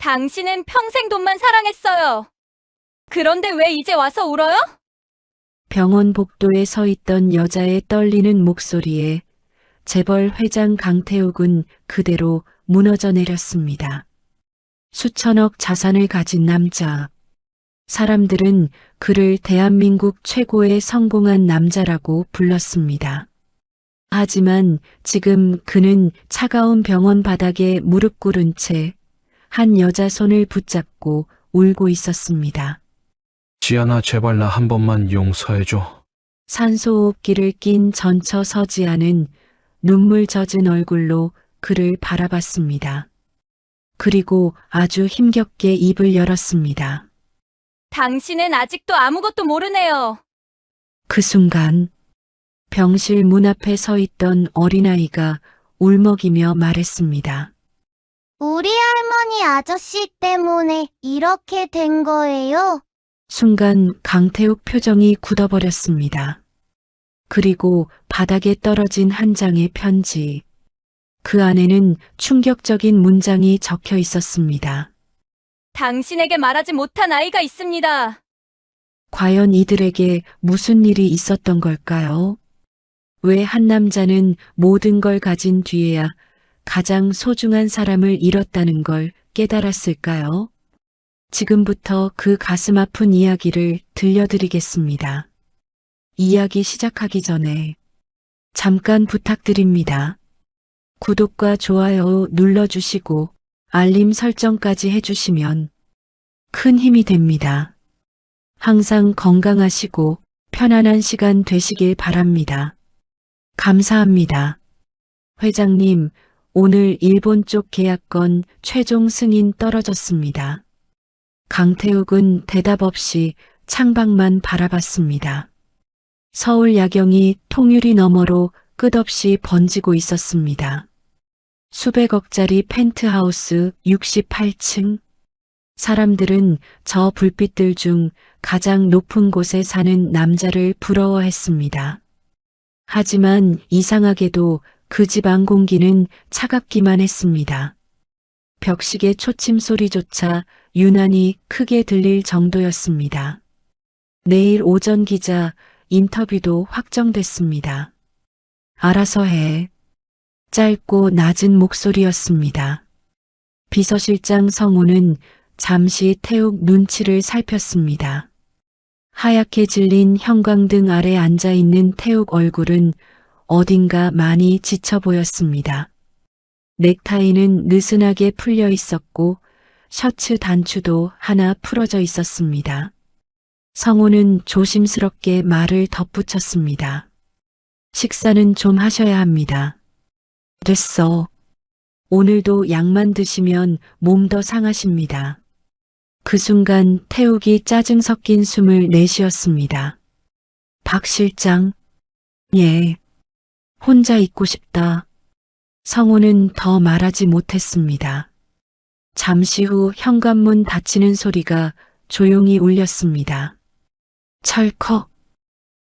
당신은 평생 돈만 사랑했어요. 그런데 왜 이제 와서 울어요? 병원 복도에 서 있던 여자의 떨리는 목소리에 재벌 회장 강태욱은 그대로 무너져 내렸습니다. 수천억 자산을 가진 남자. 사람들은 그를 대한민국 최고의 성공한 남자라고 불렀습니다. 하지만 지금 그는 차가운 병원 바닥에 무릎 꿇은 채 한 여자 손을 붙잡고 울고 있었습니다. 지연아, 제발 나 한 번만 용서해줘. 산소호흡기를 낀 전처 서지아는 눈물 젖은 얼굴로 그를 바라봤습니다. 그리고 아주 힘겹게 입을 열었습니다. 당신은 아직도 아무것도 모르네요. 그 순간 병실 문 앞에 서 있던 어린아이가 울먹이며 말했습니다. 우리 할머니 아저씨 때문에 이렇게 된 거예요? 순간 강태욱 표정이 굳어버렸습니다. 그리고 바닥에 떨어진 한 장의 편지. 그 안에는 충격적인 문장이 적혀 있었습니다. 당신에게 말하지 못한 아이가 있습니다. 과연 이들에게 무슨 일이 있었던 걸까요? 왜 한 남자는 모든 걸 가진 뒤에야 가장 소중한 사람을 잃었다는 걸 깨달았을까요? 지금부터 그 가슴 아픈 이야기를 들려드리겠습니다. 이야기 시작하기 전에 잠깐 부탁드립니다. 구독과 좋아요 눌러주시고 알림 설정까지 해주시면 큰 힘이 됩니다. 항상 건강하시고 편안한 시간 되시길 바랍니다. 감사합니다. 회장님, 오늘 일본 쪽 계약건 최종 승인 떨어졌습니다. 강태욱은 대답 없이 창밖만 바라봤습니다. 서울 야경이 통유리 너머로 끝없이 번지고 있었습니다. 수백억짜리 펜트하우스 68층. 사람들은 저 불빛들 중 가장 높은 곳에 사는 남자를 부러워했습니다. 하지만 이상하게도 그 집 안 공기는 차갑기만 했습니다. 벽시계 초침 소리조차 유난히 크게 들릴 정도였습니다. 내일 오전 기자 인터뷰도 확정됐습니다. 알아서 해. 짧고 낮은 목소리였습니다. 비서실장 성우는 잠시 태욱 눈치를 살폈습니다. 하얗게 질린 형광등 아래 앉아있는 태욱 얼굴은 어딘가 많이 지쳐 보였습니다. 넥타이는 느슨하게 풀려 있었고 셔츠 단추도 하나 풀어져 있었습니다. 성우는 조심스럽게 말을 덧붙였습니다. 식사는 좀 하셔야 합니다. 됐어. 오늘도 약만 드시면 몸 더 상하십니다. 그 순간 태욱이 짜증 섞인 숨을 내쉬었습니다. 박 실장, 예. 혼자 있고 싶다. 성우는 더 말하지 못했습니다. 잠시 후 현관문 닫히는 소리가 조용히 울렸습니다. 철컥.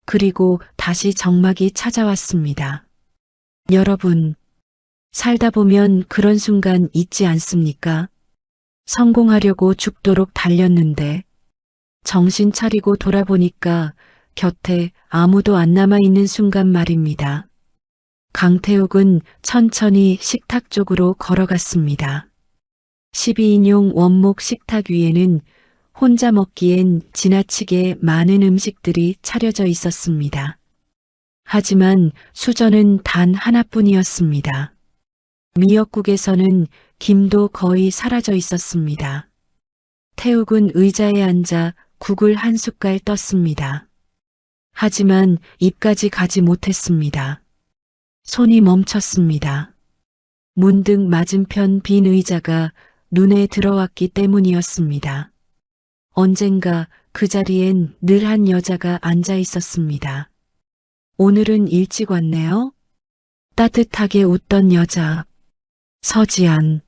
그리고 다시 정막이 찾아왔습니다. 여러분, 살다 보면 그런 순간 있지 않습니까? 성공하려고 죽도록 달렸는데 정신 차리고 돌아보니까 곁에 아무도 안 남아있는 순간 말입니다. 강태욱은 천천히 식탁 쪽으로 걸어갔습니다. 12인용 원목 식탁 위에는 혼자 먹기엔 지나치게 많은 음식들이 차려져 있었습니다. 하지만 수저는 단 하나뿐이었습니다. 미역국에서는 김도 거의 사라져 있었습니다. 태욱은 의자에 앉아 국을 한 숟갈 떴습니다. 하지만 입까지 가지 못했습니다. 손이 멈췄습니다. 문득 맞은편 빈 의자가 눈에 들어왔기 때문이었습니다. 언젠가 그 자리엔 늘 한 여자가 앉아 있었습니다. 오늘은 일찍 왔네요. 따뜻하게 웃던 여자. 서지안.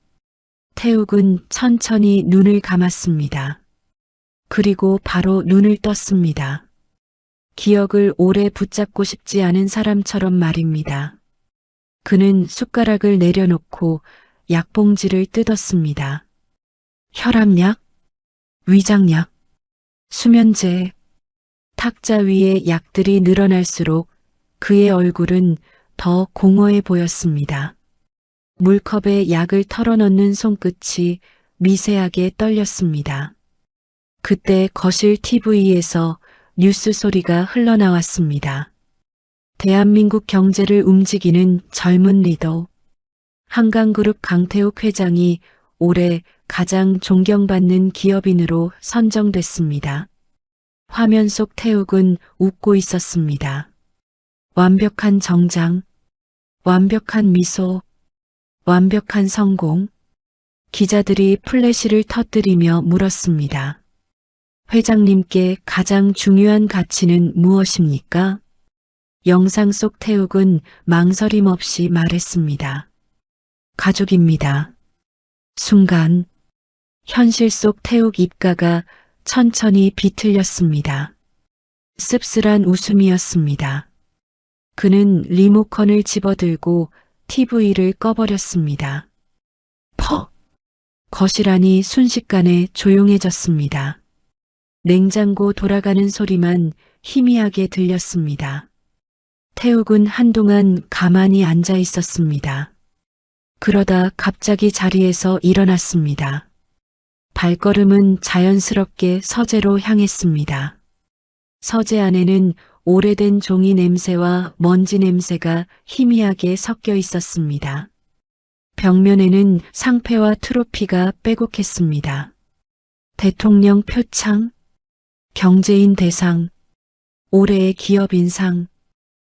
태욱은 천천히 눈을 감았습니다. 그리고 바로 눈을 떴습니다. 기억을 오래 붙잡고 싶지 않은 사람처럼 말입니다. 그는 숟가락을 내려놓고 약봉지를 뜯었습니다. 혈압약, 위장약, 수면제, 탁자 위에 약들이 늘어날수록 그의 얼굴은 더 공허해 보였습니다. 물컵에 약을 털어넣는 손끝이 미세하게 떨렸습니다. 그때 거실 TV에서 뉴스 소리가 흘러나왔습니다. 대한민국 경제를 움직이는 젊은 리더, 한강그룹 강태욱 회장이 올해 가장 존경받는 기업인으로 선정됐습니다. 화면 속 태욱은 웃고 있었습니다. 완벽한 정장, 완벽한 미소, 완벽한 성공. 기자들이 플래시를 터뜨리며 물었습니다. 회장님께 가장 중요한 가치는 무엇입니까? 영상 속 태욱은 망설임 없이 말했습니다. 가족입니다. 순간 현실 속 태욱 입가가 천천히 비틀렸습니다. 씁쓸한 웃음이었습니다. 그는 리모컨을 집어들고 TV를 꺼버렸습니다. 퍽! 거실 안이 순식간에 조용해졌습니다. 냉장고 돌아가는 소리만 희미하게 들렸습니다. 태욱은 한동안 가만히 앉아 있었습니다. 그러다 갑자기 자리에서 일어났습니다. 발걸음은 자연스럽게 서재로 향했습니다. 서재 안에는 오래된 종이 냄새와 먼지 냄새가 희미하게 섞여 있었습니다. 벽면에는 상패와 트로피가 빼곡했습니다. 대통령 표창, 경제인 대상, 올해의 기업인상,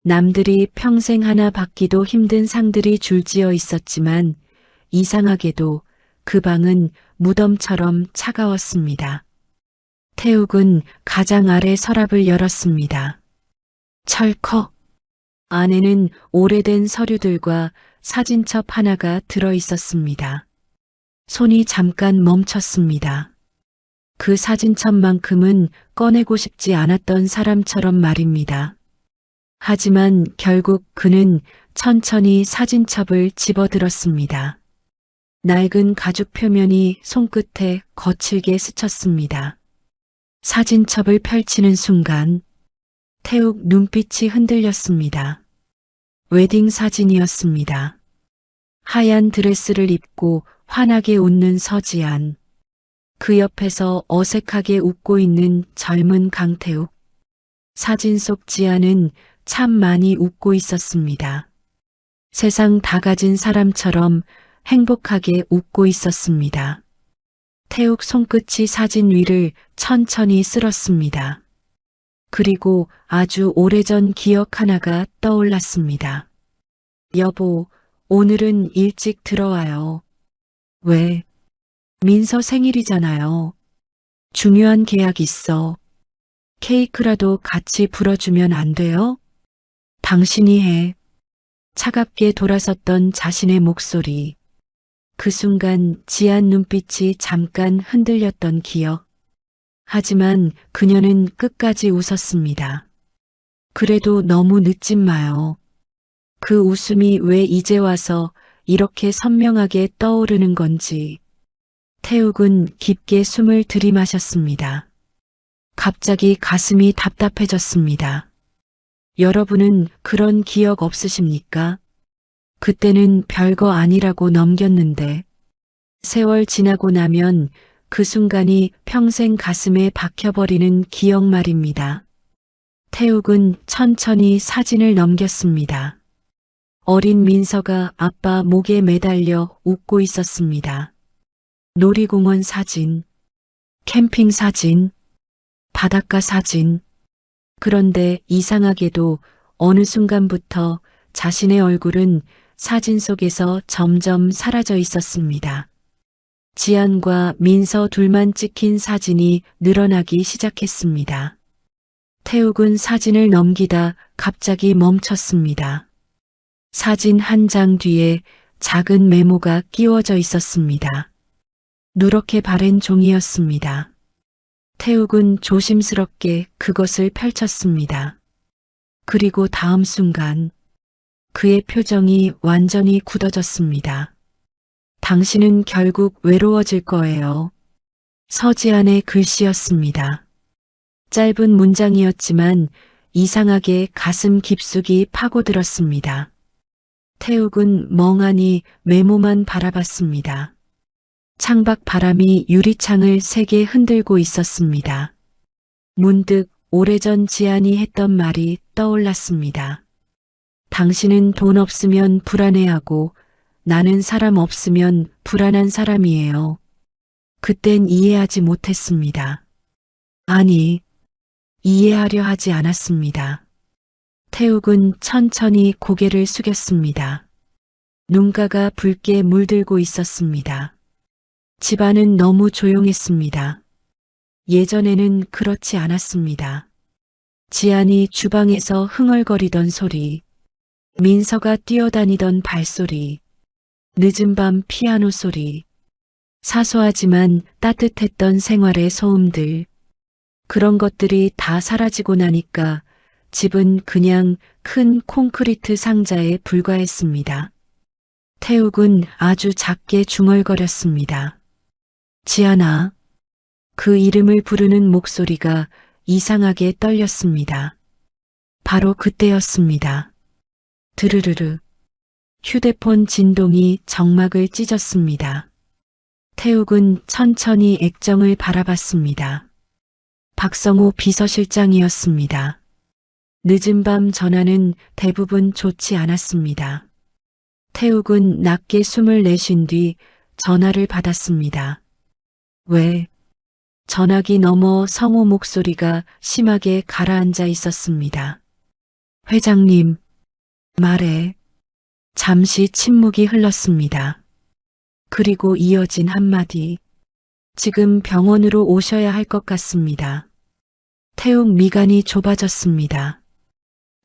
남들이 평생 하나 받기도 힘든 상들이 줄지어 있었지만 이상하게도 그 방은 무덤처럼 차가웠습니다. 태욱은 가장 아래 서랍을 열었습니다. 철컥. 안에는 오래된 서류들과 사진첩 하나가 들어 있었습니다. 손이 잠깐 멈췄습니다. 그 사진첩만큼은 꺼내고 싶지 않았던 사람처럼 말입니다. 하지만 결국 그는 천천히 사진첩을 집어들었습니다. 낡은 가죽 표면이 손끝에 거칠게 스쳤습니다. 사진첩을 펼치는 순간 태욱 눈빛이 흔들렸습니다. 웨딩 사진이었습니다. 하얀 드레스를 입고 환하게 웃는 서지안. 그 옆에서 어색하게 웃고 있는 젊은 강태욱. 사진 속 지안은 참 많이 웃고 있었습니다. 세상 다 가진 사람처럼 행복하게 웃고 있었습니다. 태욱 손끝이 사진 위를 천천히 쓸었습니다. 그리고 아주 오래전 기억 하나가 떠올랐습니다. 여보, 오늘은 일찍 들어와요. 왜? 민서 생일이잖아요. 중요한 계약 있어. 케이크라도 같이 불어주면 안 돼요? 당신이 해. 차갑게 돌아섰던 자신의 목소리. 그 순간 지한 눈빛이 잠깐 흔들렸던 기억. 하지만 그녀는 끝까지 웃었습니다. 그래도 너무 늦진 마요. 그 웃음이 왜 이제 와서 이렇게 선명하게 떠오르는 건지. 태욱은 깊게 숨을 들이마셨습니다. 갑자기 가슴이 답답해졌습니다. 여러분은 그런 기억 없으십니까? 그때는 별거 아니라고 넘겼는데 세월 지나고 나면 그 순간이 평생 가슴에 박혀버리는 기억 말입니다. 태욱은 천천히 사진을 넘겼습니다. 어린 민서가 아빠 목에 매달려 웃고 있었습니다. 놀이공원 사진, 캠핑 사진, 바닷가 사진. 그런데 이상하게도 어느 순간부터 자신의 얼굴은 사진 속에서 점점 사라져 있었습니다. 지안과 민서 둘만 찍힌 사진이 늘어나기 시작했습니다. 태욱은 사진을 넘기다 갑자기 멈췄습니다. 사진 한 장 뒤에 작은 메모가 끼워져 있었습니다. 누렇게 바랜 종이였습니다. 태욱은 조심스럽게 그것을 펼쳤습니다. 그리고 다음 순간 그의 표정이 완전히 굳어졌습니다. 당신은 결국 외로워질 거예요. 서지안의 글씨였습니다. 짧은 문장이었지만 이상하게 가슴 깊숙이 파고들었습니다. 태욱은 멍하니 메모만 바라봤습니다. 창밖 바람이 유리창을 세게 흔들고 있었습니다. 문득 오래전 지안이 했던 말이 떠올랐습니다. 당신은 돈 없으면 불안해하고 나는 사람 없으면 불안한 사람이에요. 그땐 이해하지 못했습니다. 아니, 이해하려 하지 않았습니다. 태욱은 천천히 고개를 숙였습니다. 눈가가 붉게 물들고 있었습니다. 집안은 너무 조용했습니다. 예전에는 그렇지 않았습니다. 지안이 주방에서 흥얼거리던 소리, 민서가 뛰어다니던 발소리, 늦은 밤 피아노 소리, 사소하지만 따뜻했던 생활의 소음들, 그런 것들이 다 사라지고 나니까 집은 그냥 큰 콘크리트 상자에 불과했습니다. 태욱은 아주 작게 중얼거렸습니다. 지안아. 그 이름을 부르는 목소리가 이상하게 떨렸습니다. 바로 그때였습니다. 드르르르. 휴대폰 진동이 정막을 찢었습니다. 태욱은 천천히 액정을 바라봤습니다. 박성호 비서실장이었습니다. 늦은 밤 전화는 대부분 좋지 않았습니다. 태욱은 낮게 숨을 내쉰 뒤 전화를 받았습니다. 왜? 전화기 너머 성호 목소리가 심하게 가라앉아 있었습니다. 회장님, 말해. 잠시 침묵이 흘렀습니다. 그리고 이어진 한마디. 지금 병원으로 오셔야 할 것 같습니다. 태욱 미간이 좁아졌습니다.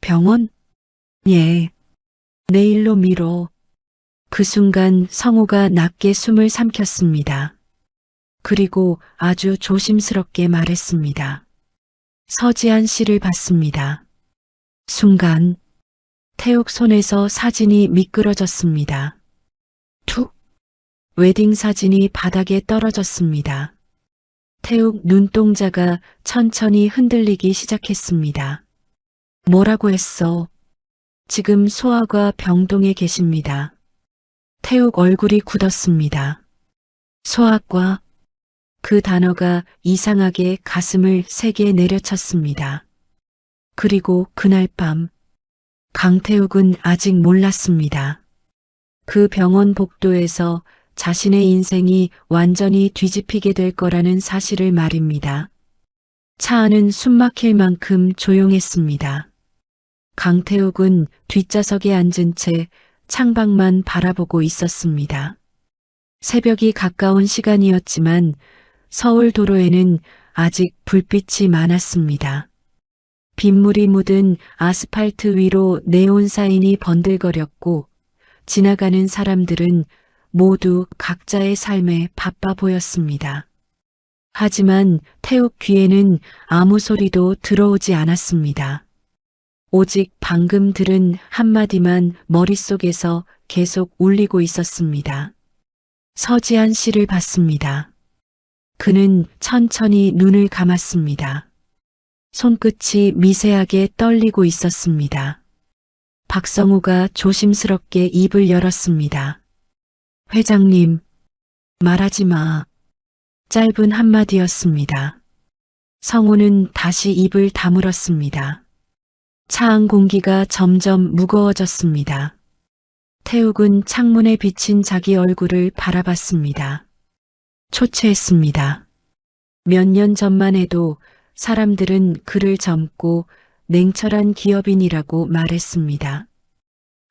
병원? 예. 내일로 미뤄. 그 순간 성호가 낮게 숨을 삼켰습니다. 그리고 아주 조심스럽게 말했습니다. 서지안 씨를 봤습니다. 순간 태욱 손에서 사진이 미끄러졌습니다. 툭! 웨딩 사진이 바닥에 떨어졌습니다. 태욱 눈동자가 천천히 흔들리기 시작했습니다. 뭐라고 했어? 지금 소아과 병동에 계십니다. 태욱 얼굴이 굳었습니다. 소아과? 그 단어가 이상하게 가슴을 세게 내려쳤습니다. 그리고 그날 밤 강태욱은 아직 몰랐습니다. 그 병원 복도에서 자신의 인생이 완전히 뒤집히게 될 거라는 사실을 말입니다. 차 안은 숨막힐 만큼 조용했습니다. 강태욱은 뒷좌석에 앉은 채 창밖만 바라보고 있었습니다. 새벽이 가까운 시간이었지만 서울 도로에는 아직 불빛이 많았습니다. 빗물이 묻은 아스팔트 위로 네온 사인이 번들거렸고 지나가는 사람들은 모두 각자의 삶에 바빠 보였습니다. 하지만 태욱 귀에는 아무 소리도 들어오지 않았습니다. 오직 방금 들은 한마디만 머릿속에서 계속 울리고 있었습니다. 서지안 씨를 봤습니다. 그는 천천히 눈을 감았습니다. 손끝이 미세하게 떨리고 있었습니다. 박성우가 조심스럽게 입을 열었습니다. 회장님, 말하지 마. 짧은 한마디였습니다. 성우는 다시 입을 다물었습니다. 차 안 공기가 점점 무거워졌습니다. 태욱은 창문에 비친 자기 얼굴을 바라봤습니다. 초췌했습니다. 몇 년 전만 해도 사람들은 그를 젊고 냉철한 기업인이라고 말했습니다.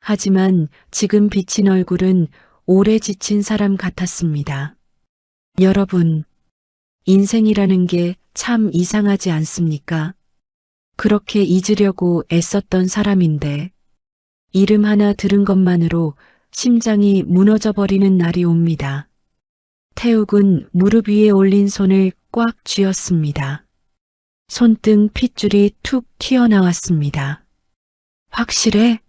하지만 지금 비친 얼굴은 오래 지친 사람 같았습니다. 여러분, 인생이라는 게 참 이상하지 않습니까? 그렇게 잊으려고 애썼던 사람인데 이름 하나 들은 것만으로 심장이 무너져 버리는 날이 옵니다. 태욱은 무릎 위에 올린 손을 꽉 쥐었습니다. 손등 핏줄이 툭 튀어나왔습니다. 확실해?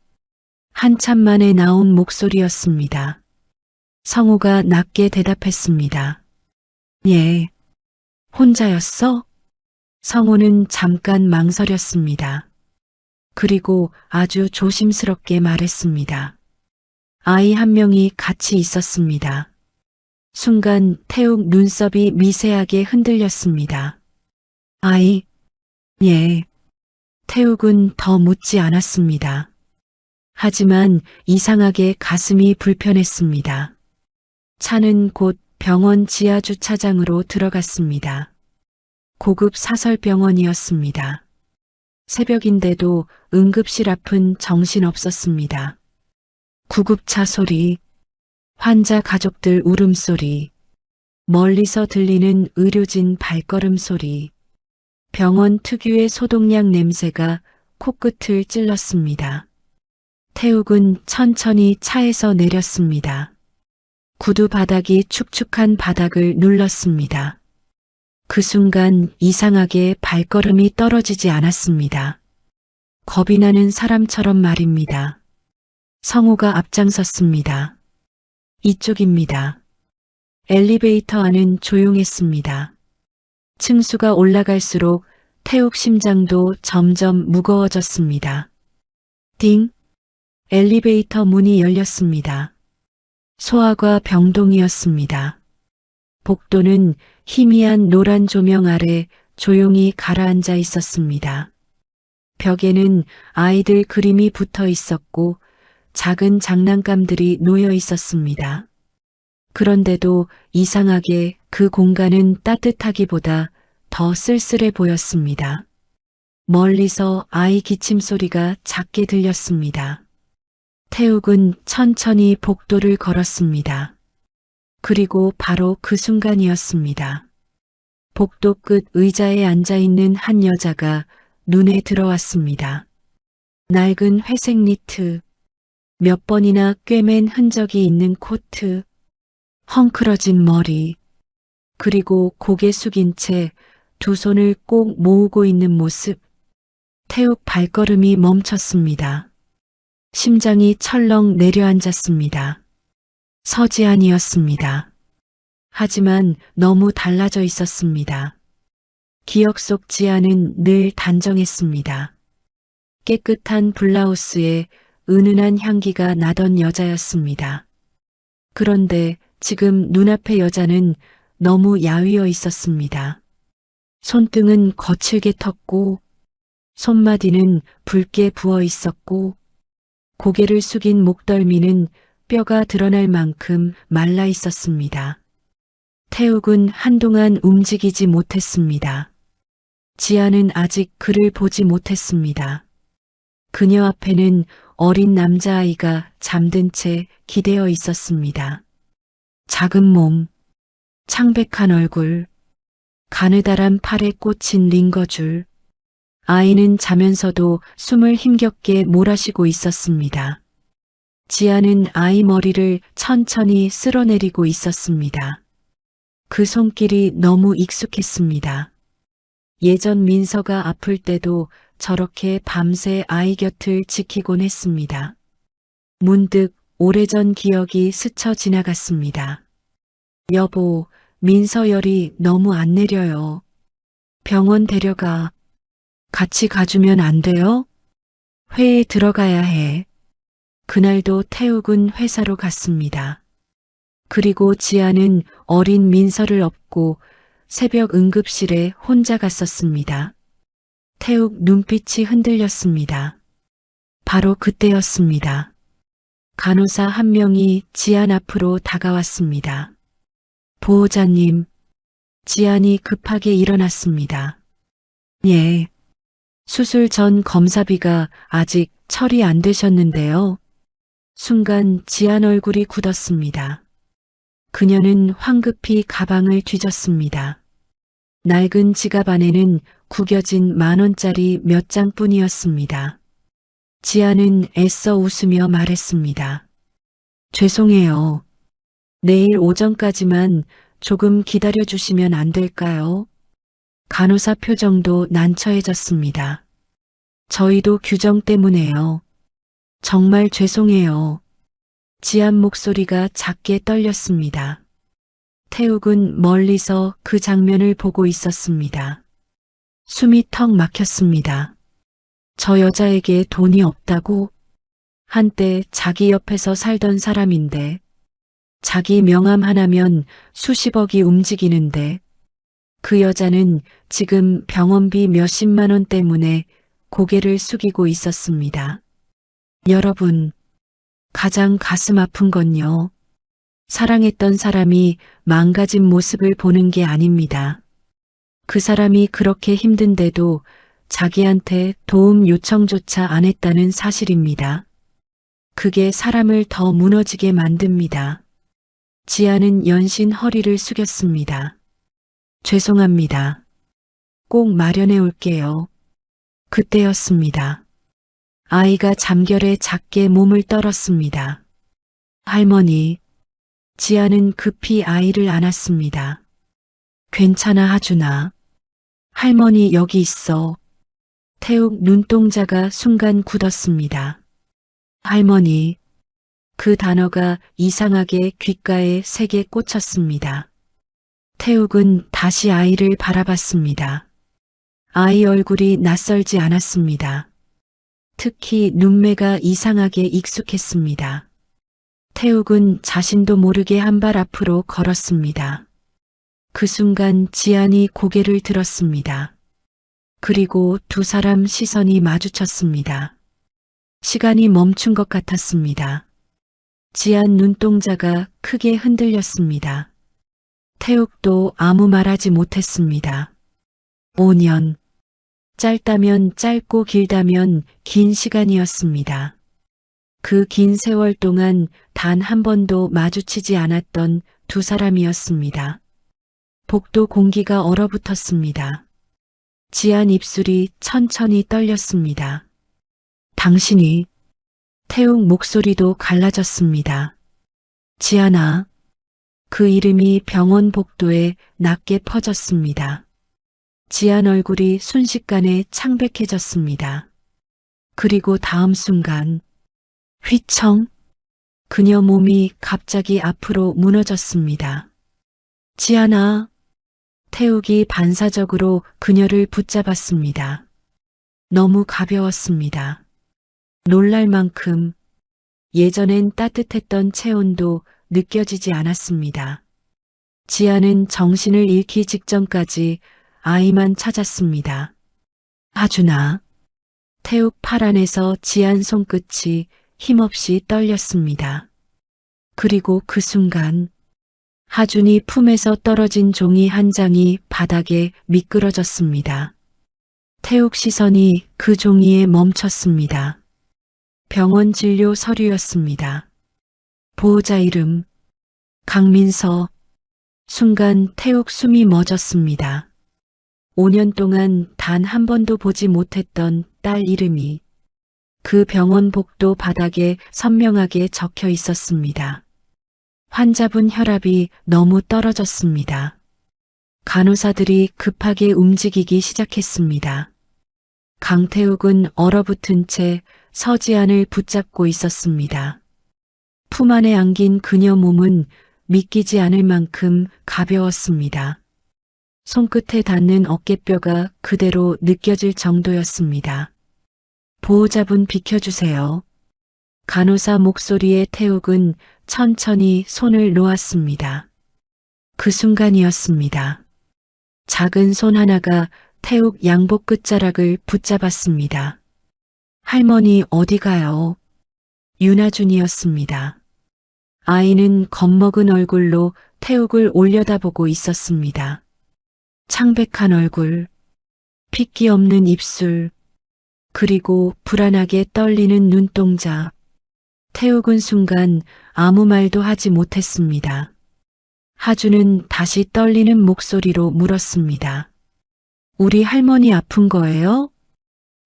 한참 만에 나온 목소리였습니다. 성우가 낮게 대답했습니다. 예, 혼자였어? 성호는 잠깐 망설였습니다. 그리고 아주 조심스럽게 말했습니다. 아이 한 명이 같이 있었습니다. 순간 태욱 눈썹이 미세하게 흔들렸습니다. 아이, 예. 태욱은 더 묻지 않았습니다. 하지만 이상하게 가슴이 불편했습니다. 차는 곧 병원 지하 주차장으로 들어갔습니다. 고급 사설병원이었습니다. 새벽인데도 응급실 앞은 정신없었습니다. 구급차 소리, 환자 가족들 울음소리, 멀리서 들리는 의료진 발걸음 소리, 병원 특유의 소독약 냄새가 코끝을 찔렀습니다. 태욱은 천천히 차에서 내렸습니다. 구두 바닥이 축축한 바닥을 눌렀습니다. 그 순간 이상하게 발걸음이 떨어지지 않았습니다. 겁이 나는 사람처럼 말입니다. 성호가 앞장섰습니다. 이쪽입니다. 엘리베이터 안은 조용했습니다. 층수가 올라갈수록 태욱 심장도 점점 무거워졌습니다. 띵! 엘리베이터 문이 열렸습니다. 소아과 병동이었습니다. 복도는 희미한 노란 조명 아래 조용히 가라앉아 있었습니다. 벽에는 아이들 그림이 붙어 있었고 작은 장난감들이 놓여 있었습니다. 그런데도 이상하게 그 공간은 따뜻하기보다 더 쓸쓸해 보였습니다. 멀리서 아이 기침 소리가 작게 들렸습니다. 태욱은 천천히 복도를 걸었습니다. 그리고 바로 그 순간이었습니다. 복도 끝 의자에 앉아있는 한 여자가 눈에 들어왔습니다. 낡은 회색 니트, 몇 번이나 꿰맨 흔적이 있는 코트, 헝클어진 머리, 그리고 고개 숙인 채 두 손을 꼭 모으고 있는 모습. 태욱 발걸음이 멈췄습니다. 심장이 철렁 내려앉았습니다. 서지안이었습니다. 하지만 너무 달라져 있었습니다. 기억 속 지안은 늘 단정했습니다. 깨끗한 블라우스에 은은한 향기가 나던 여자였습니다. 그런데 지금 눈앞의 여자는 너무 야위어 있었습니다. 손등은 거칠게 텄고 손마디는 붉게 부어 있었고 고개를 숙인 목덜미는 뼈가 드러날 만큼 말라 있었습니다. 태욱은 한동안 움직이지 못했습니다. 지아는 아직 그를 보지 못했습니다. 그녀 앞에는 어린 남자아이가 잠든 채 기대어 있었습니다. 작은 몸, 창백한 얼굴, 가느다란 팔에 꽂힌 링거줄. 아이는 자면서도 숨을 힘겹게 몰아쉬고 있었습니다. 지아는 아이 머리를 천천히 쓸어내리고 있었습니다. 그 손길이 너무 익숙했습니다. 예전 민서가 아플 때도 저렇게 밤새 아이 곁을 지키곤 했습니다. 문득 오래전 기억이 스쳐 지나갔습니다. 여보, 민서 열이 너무 안 내려요. 병원 데려가. 같이 가주면 안 돼요? 회에 들어가야 해. 그날도 태욱은 회사로 갔습니다. 그리고 지아는 어린 민서를 업고 새벽 응급실에 혼자 갔었습니다. 태욱 눈빛이 흔들렸습니다. 바로 그때였습니다. 간호사 한 명이 지안 앞으로 다가왔습니다. 보호자님, 지안이 급하게 일어났습니다. 예. 수술 전 검사비가 아직 처리 안 되셨는데요. 순간 지안 얼굴이 굳었습니다. 그녀는 황급히 가방을 뒤졌습니다. 낡은 지갑 안에는 구겨진 10,000원짜리 몇 장뿐이었습니다. 지아는 애써 웃으며 말했습니다. 죄송해요. 내일 오전까지만 조금 기다려주시면 안 될까요? 간호사 표정도 난처해졌습니다. 저희도 규정 때문에요. 정말 죄송해요. 지안 목소리가 작게 떨렸습니다. 태욱은 멀리서 그 장면을 보고 있었습니다. 숨이 턱 막혔습니다. 저 여자에게 돈이 없다고? 한때 자기 옆에서 살던 사람인데, 자기 명함 하나면 수십억이 움직이는데, 그 여자는 지금 병원비 몇십만 원 때문에 고개를 숙이고 있었습니다. 여러분, 가장 가슴 아픈 건요. 사랑했던 사람이 망가진 모습을 보는 게 아닙니다. 그 사람이 그렇게 힘든데도 자기한테 도움 요청조차 안 했다는 사실입니다. 그게 사람을 더 무너지게 만듭니다. 지아는 연신 허리를 숙였습니다. 죄송합니다. 꼭 마련해 올게요. 그때였습니다. 아이가 잠결에 작게 몸을 떨었습니다. 할머니, 지아는 급히 아이를 안았습니다. 괜찮아, 하준아. 할머니 여기 있어. 태욱 눈동자가 순간 굳었습니다. 할머니, 그 단어가 이상하게 귓가에 세게 꽂혔습니다. 태욱은 다시 아이를 바라봤습니다. 아이 얼굴이 낯설지 않았습니다. 특히 눈매가 이상하게 익숙했습니다. 태욱은 자신도 모르게 한 발 앞으로 걸었습니다. 그 순간 지안이 고개를 들었습니다. 그리고 두 사람 시선이 마주쳤습니다. 시간이 멈춘 것 같았습니다. 지안 눈동자가 크게 흔들렸습니다. 태욱도 아무 말하지 못했습니다. 5년. 짧다면 짧고 길다면 긴 시간이었습니다. 그 긴 세월 동안 단 한 번도 마주치지 않았던 두 사람이었습니다. 복도 공기가 얼어붙었습니다. 지안 입술이 천천히 떨렸습니다. 당신이. 태욱 목소리도 갈라졌습니다. 지안아. 그 이름이 병원 복도에 낮게 퍼졌습니다. 지안 얼굴이 순식간에 창백해졌습니다. 그리고 다음 순간 휘청, 그녀 몸이 갑자기 앞으로 무너졌습니다. 지안아. 태욱이 반사적으로 그녀를 붙잡았습니다. 너무 가벼웠습니다. 놀랄 만큼 예전엔 따뜻했던 체온도 느껴지지 않았습니다. 지아는 정신을 잃기 직전까지 아이만 찾았습니다. 하준아. 태욱 팔 안에서 지안 손끝이 힘없이 떨렸습니다. 그리고 그 순간 하준이 품에서 떨어진 종이 한 장이 바닥에 미끄러졌습니다. 태욱 시선이 그 종이에 멈췄습니다. 병원 진료 서류였습니다. 보호자 이름 강민서. 순간 태욱 숨이 멎었습니다. 5년 동안 단 한 번도 보지 못했던 딸 이름이 그 병원 복도 바닥에 선명하게 적혀 있었습니다. 환자분 혈압이 너무 떨어졌습니다. 간호사들이 급하게 움직이기 시작했습니다. 강태욱은 얼어붙은 채 서지안을 붙잡고 있었습니다. 품 안에 안긴 그녀 몸은 믿기지 않을 만큼 가벼웠습니다. 손끝에 닿는 어깨뼈가 그대로 느껴질 정도였습니다. 보호자분 비켜주세요. 간호사 목소리에 태욱은 천천히 손을 놓았습니다. 그 순간이었습니다. 작은 손 하나가 태욱 양복 끝자락을 붙잡았습니다. 할머니 어디 가요? 윤아준이었습니다. 아이는 겁먹은 얼굴로 태욱을 올려다보고 있었습니다. 창백한 얼굴, 핏기 없는 입술, 그리고 불안하게 떨리는 눈동자. 태욱은 순간 아무 말도 하지 못했습니다. 하준은 다시 떨리는 목소리로 물었습니다. 우리 할머니 아픈 거예요?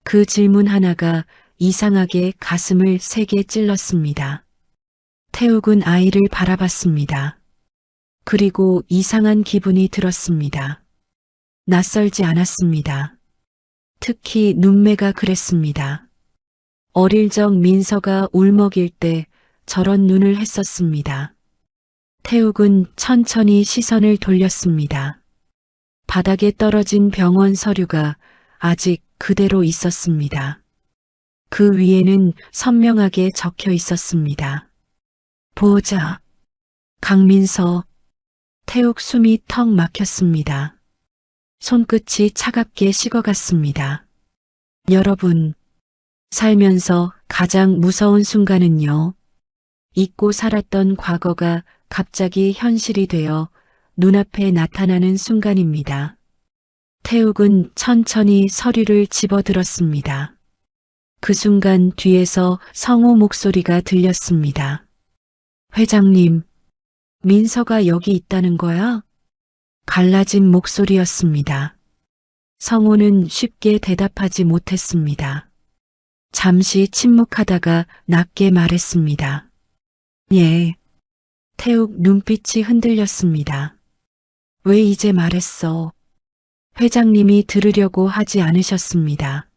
그 질문 하나가 이상하게 가슴을 세게 찔렀습니다. 태욱은 아이를 바라봤습니다. 그리고 이상한 기분이 들었습니다. 낯설지 않았습니다. 특히 눈매가 그랬습니다. 어릴 적 민서가 울먹일 때 저런 눈을 했었습니다. 태욱은 천천히 시선을 돌렸습니다. 바닥에 떨어진 병원 서류가 아직 그대로 있었습니다. 그 위에는 선명하게 적혀 있었습니다. 보호자 강민서. 태욱 숨이 턱 막혔습니다. 손끝이 차갑게 식어갔습니다. 여러분, 살면서 가장 무서운 순간은요, 잊고 살았던 과거가 갑자기 현실이 되어 눈앞에 나타나는 순간입니다. 태욱은 천천히 서류를 집어들었습니다. 그 순간 뒤에서 성우 목소리가 들렸습니다. 회장님, 민서가 여기 있다는 거야? 갈라진 목소리였습니다. 성우는 쉽게 대답하지 못했습니다. 잠시 침묵하다가 낮게 말했습니다. 예. 태욱 눈빛이 흔들렸습니다. 왜 이제 말했어? 회장님이 들으려고 하지 않으셨습니다.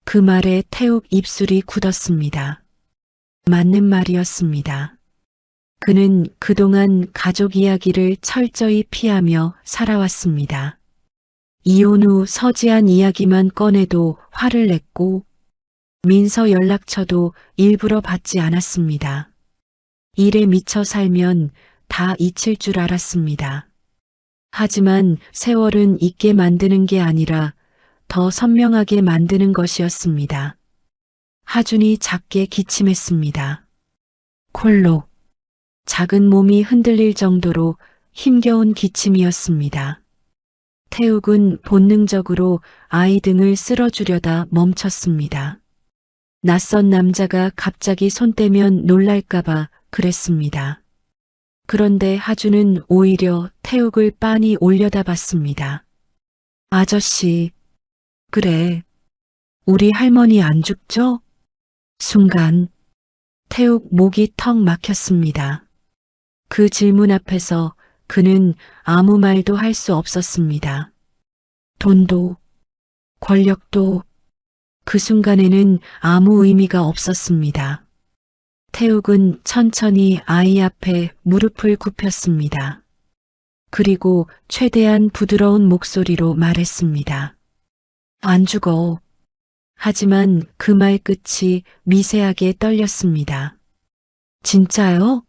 그 말에 태욱 입술이 굳었습니다. 맞는 말이었습니다. 그는 그동안 가족 이야기를 철저히 피하며 살아왔습니다. 이혼 후 서지한 이야기만 꺼내도 화를 냈고 민서 연락처도 일부러 받지 않았습니다. 일에 미쳐 살면 다 잊힐 줄 알았습니다. 하지만 세월은 잊게 만드는 게 아니라 더 선명하게 만드는 것이었습니다. 하준이 작게 기침했습니다. 콜록. 작은 몸이 흔들릴 정도로 힘겨운 기침이었습니다. 태욱은 본능적으로 아이 등을 쓸어주려다 멈췄습니다. 낯선 남자가 갑자기 손 떼면 놀랄까봐 그랬습니다. 그런데 하준은 오히려 태욱을 빤히 올려다봤습니다. 아저씨, 그래, 우리 할머니 안 죽죠? 순간 태욱 목이 턱 막혔습니다. 그 질문 앞에서 그는 아무 말도 할 수 없었습니다. 돈도, 권력도 그 순간에는 아무 의미가 없었습니다. 태욱은 천천히 아이 앞에 무릎을 굽혔습니다. 그리고 최대한 부드러운 목소리로 말했습니다. 안 죽어. 하지만 그 말 끝이 미세하게 떨렸습니다. 진짜요?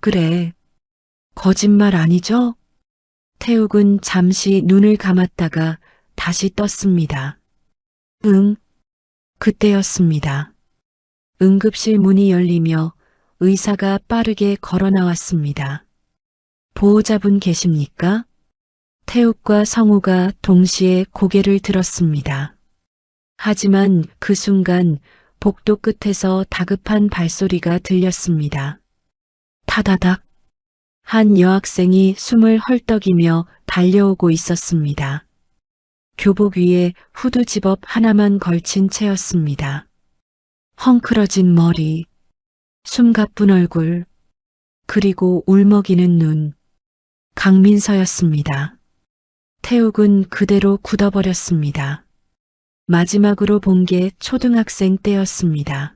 그래. 거짓말 아니죠? 태욱은 잠시 눈을 감았다가 다시 떴습니다. 응. 그때였습니다. 응급실 문이 열리며 의사가 빠르게 걸어 나왔습니다. 보호자분 계십니까? 태욱과 성우가 동시에 고개를 들었습니다. 하지만 그 순간 복도 끝에서 다급한 발소리가 들렸습니다. 타다닥. 한 여학생이 숨을 헐떡이며 달려오고 있었습니다. 교복 위에 후드 집업 하나만 걸친 채였습니다. 헝클어진 머리, 숨가쁜 얼굴, 그리고 울먹이는 눈. 강민서였습니다. 태욱은 그대로 굳어버렸습니다. 마지막으로 본 게 초등학생 때였습니다.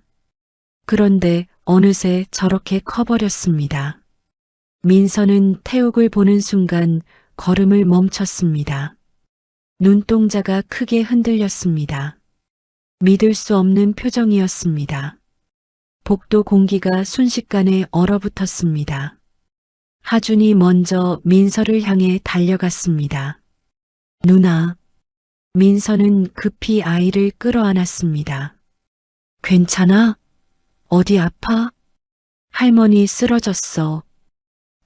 그런데 어느새 저렇게 커버렸습니다. 민서는 태욱을 보는 순간 걸음을 멈췄습니다. 눈동자가 크게 흔들렸습니다. 믿을 수 없는 표정이었습니다. 복도 공기가 순식간에 얼어붙었습니다. 하준이 먼저 민서를 향해 달려갔습니다. 누나. 민서는 급히 아이를 끌어안았습니다. 괜찮아? 어디 아파? 할머니 쓰러졌어.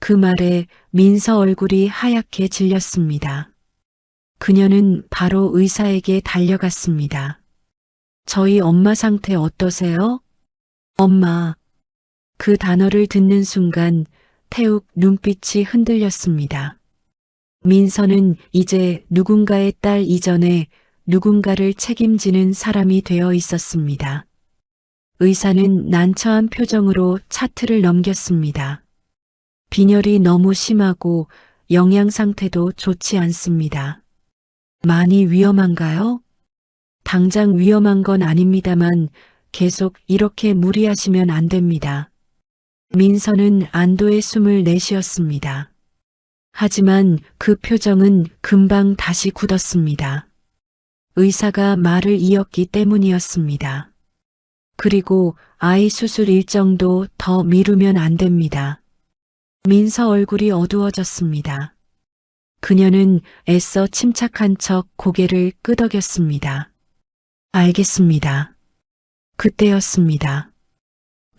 그 말에 민서 얼굴이 하얗게 질렸습니다. 그녀는 바로 의사에게 달려갔습니다. 저희 엄마 상태 어떠세요? 엄마. 그 단어를 듣는 순간 태욱 눈빛이 흔들렸습니다. 민서는 이제 누군가의 딸 이전에 누군가를 책임지는 사람이 되어 있었습니다. 의사는 난처한 표정으로 차트를 넘겼습니다. 빈혈이 너무 심하고 영양 상태도 좋지 않습니다. 많이 위험한가요? 당장 위험한 건 아닙니다만 계속 이렇게 무리하시면 안 됩니다. 민서는 안도의 숨을 내쉬었습니다. 하지만 그 표정은 금방 다시 굳었습니다. 의사가 말을 이었기 때문이었습니다. 그리고 아이 수술 일정도 더 미루면 안 됩니다. 민서 얼굴이 어두워졌습니다. 그녀는 애써 침착한 척 고개를 끄덕였습니다. 알겠습니다. 그때였습니다.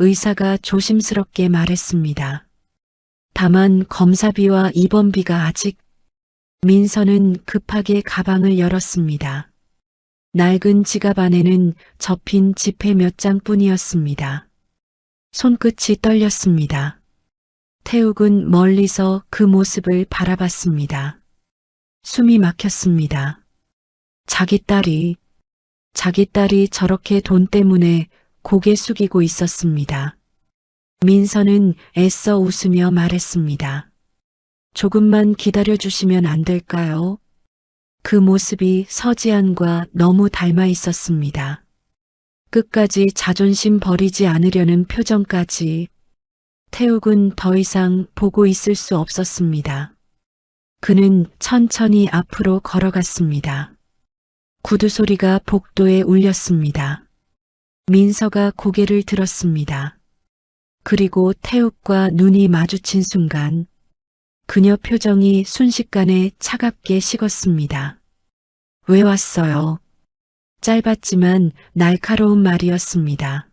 의사가 조심스럽게 말했습니다. 다만 검사비와 입원비가 아직... 민서는 급하게 가방을 열었습니다. 낡은 지갑 안에는 접힌 지폐 몇 장뿐이었습니다. 손끝이 떨렸습니다. 태욱은 멀리서 그 모습을 바라봤습니다. 숨이 막혔습니다. 자기 딸이 저렇게 돈 때문에 고개 숙이고 있었습니다. 민서는 애써 웃으며 말했습니다. 조금만 기다려주시면 안 될까요? 그 모습이 서지안과 너무 닮아 있었습니다. 끝까지 자존심 버리지 않으려는 표정까지. 태욱은 더 이상 보고 있을 수 없었습니다. 그는 천천히 앞으로 걸어갔습니다. 구두 소리가 복도에 울렸습니다. 민서가 고개를 들었습니다. 그리고 태욱과 눈이 마주친 순간 그녀 표정이 순식간에 차갑게 식었습니다. 왜 왔어요? 짧았지만 날카로운 말이었습니다.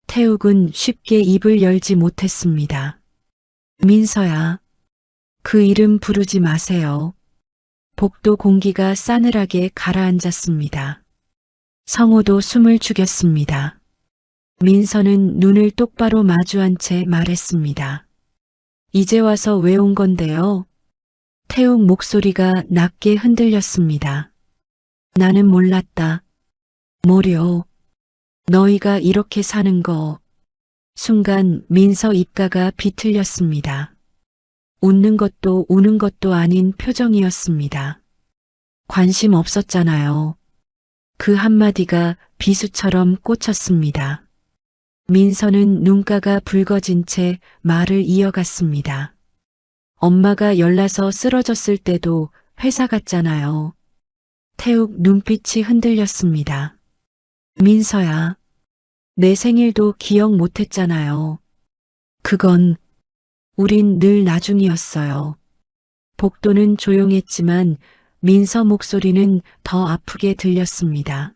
태욱은 쉽게 입을 열지 못했습니다. 민서야, 그 이름 부르지 마세요. 복도 공기가 싸늘하게 가라앉았습니다. 성호도 숨을 죽였습니다. 민서는 눈을 똑바로 마주한 채 말했습니다. 이제 와서 왜 온 건데요? 태욱 목소리가 낮게 흔들렸습니다. 나는 몰랐다. 뭐려? 너희가 이렇게 사는 거. 순간 민서 입가가 비틀렸습니다. 웃는 것도 우는 것도 아닌 표정이었습니다. 관심 없었잖아요. 그 한마디가 비수처럼 꽂혔습니다. 민서는 눈가가 붉어진 채 말을 이어갔습니다. 엄마가 열나서 쓰러졌을 때도 회사 갔잖아요. 태욱 눈빛이 흔들렸습니다. 민서야, 내 생일도 기억 못했잖아요. 그건 우린 늘 나중이었어요. 복도는 조용했지만 민서 목소리는 더 아프게 들렸습니다.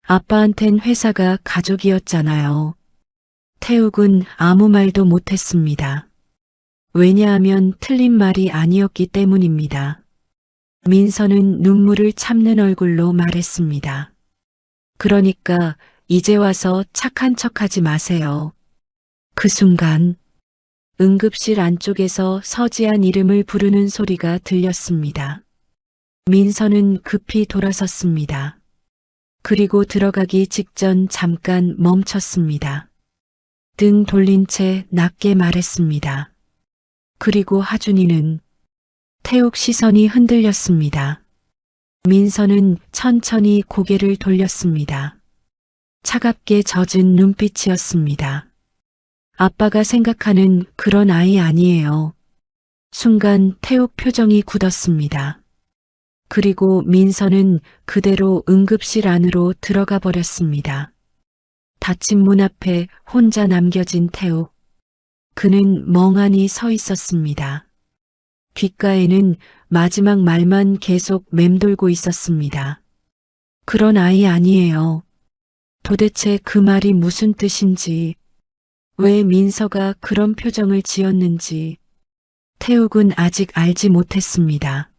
아빠한텐 회사가 가족이었잖아요. 태욱은 아무 말도 못했습니다. 왜냐하면 틀린 말이 아니었기 때문입니다. 민서는 눈물을 참는 얼굴로 말했습니다. 그러니까 이제 와서 착한 척하지 마세요. 그 순간 응급실 안쪽에서 서지안 이름을 부르는 소리가 들렸습니다. 민서는 급히 돌아섰습니다. 그리고 들어가기 직전 잠깐 멈췄습니다. 등 돌린 채 낮게 말했습니다. 그리고 하준이는... 태욱 시선이 흔들렸습니다. 민서는 천천히 고개를 돌렸습니다. 차갑게 젖은 눈빛이었습니다. 아빠가 생각하는 그런 아이 아니에요. 순간 태욱 표정이 굳었습니다. 그리고 민서는 그대로 응급실 안으로 들어가 버렸습니다. 닫힌 문 앞에 혼자 남겨진 태욱. 그는 멍하니 서 있었습니다. 귓가에는 마지막 말만 계속 맴돌고 있었습니다. 그런 아이 아니에요. 도대체 그 말이 무슨 뜻인지, 왜 민서가 그런 표정을 지었는지 태욱은 아직 알지 못했습니다.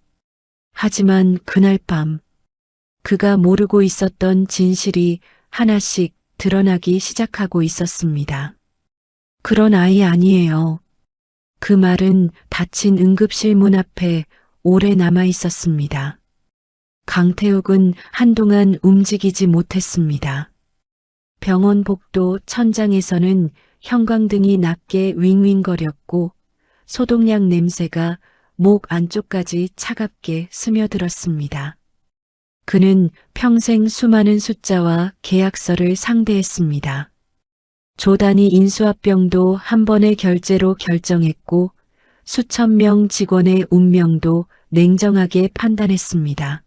하지만 그날 밤 그가 모르고 있었던 진실이 하나씩 드러나기 시작하고 있었습니다. 그런 아이 아니에요. 그 말은 닫힌 응급실 문 앞에 오래 남아 있었습니다. 강태욱은 한동안 움직이지 못했습니다. 병원 복도 천장에서는 형광등이 낮게 윙윙거렸고 소독약 냄새가 목 안쪽까지 차갑게 스며들었습니다. 그는 평생 수많은 숫자와 계약서를 상대했습니다. 조단위 인수합병도 한 번의 결재로 결정했고 수천 명 직원의 운명도 냉정하게 판단했습니다.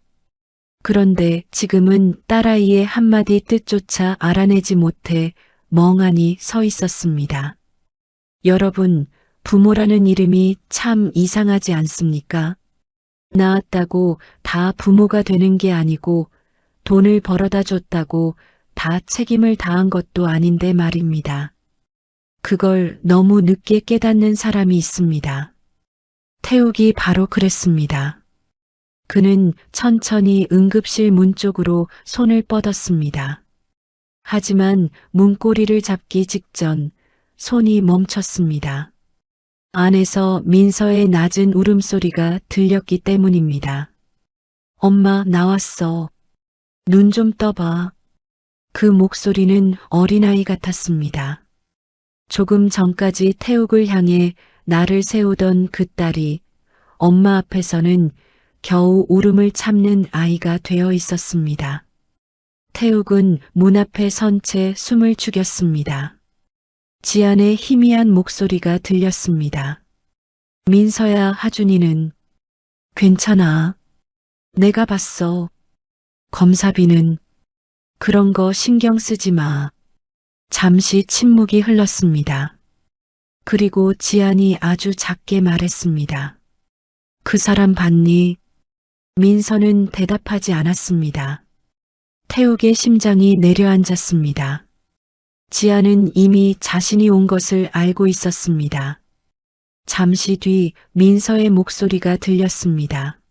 그런데 지금은 딸아이의 한마디 뜻조차 알아내지 못해 멍하니 서 있었습니다. 여러분, 부모라는 이름이 참 이상하지 않습니까? 낳았다고 다 부모가 되는 게 아니고 돈을 벌어다 줬다고 다 책임을 다한 것도 아닌데 말입니다. 그걸 너무 늦게 깨닫는 사람이 있습니다. 태욱이 바로 그랬습니다. 그는 천천히 응급실 문 쪽으로 손을 뻗었습니다. 하지만 문고리를 잡기 직전 손이 멈췄습니다. 안에서 민서의 낮은 울음소리가 들렸기 때문입니다. 엄마, 나왔어. 눈 좀 떠봐. 그 목소리는 어린아이 같았습니다. 조금 전까지 태욱을 향해 나를 세우던 그 딸이 엄마 앞에서는 겨우 울음을 참는 아이가 되어 있었습니다. 태욱은 문 앞에 선 채 숨을 죽였습니다. 지안의 희미한 목소리가 들렸습니다. 민서야, 하준이는 괜찮아. 내가 봤어. 검사비는 그런 거 신경 쓰지 마. 잠시 침묵이 흘렀습니다. 그리고 지안이 아주 작게 말했습니다. 그 사람 봤니? 민서는 대답하지 않았습니다. 태욱의 심장이 내려앉았습니다. 지안은 이미 자신이 온 것을 알고 있었습니다. 잠시 뒤 민서의 목소리가 들렸습니다.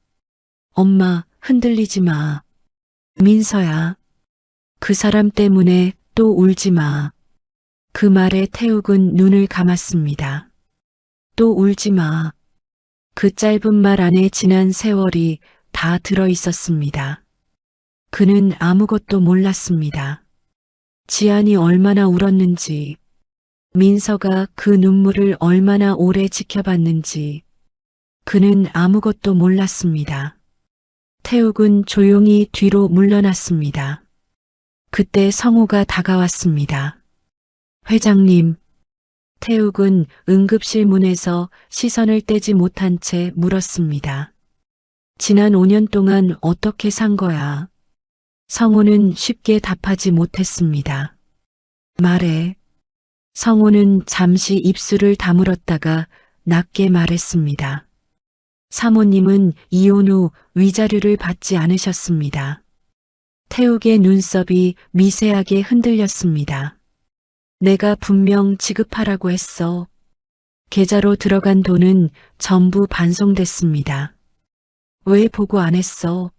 엄마, 흔들리지 마. 민서야, 그 사람 때문에 또 울지 마. 그 말에 태욱은 눈을 감았습니다. 또 울지 마. 그 짧은 말 안에 지난 세월이 다 들어 있었습니다. 그는 아무것도 몰랐습니다. 지안이 얼마나 울었는지, 민서가 그 눈물을 얼마나 오래 지켜봤는지, 그는 아무것도 몰랐습니다. 태욱은 조용히 뒤로 물러났습니다. 그때 성우가 다가왔습니다. 회장님, 태욱은 응급실 문에서 시선을 떼지 못한 채 물었습니다. 지난 5년 동안 어떻게 산 거야? 성우는 쉽게 답하지 못했습니다. 말해. 성우는 잠시 입술을 다물었다가 낮게 말했습니다. 사모님은 이혼 후 위자료를 받지 않으셨습니다. 태욱의 눈썹이 미세하게 흔들렸습니다. 내가 분명 지급하라고 했어. 계좌로 들어간 돈은 전부 반송됐습니다. 왜 보고 안 했어?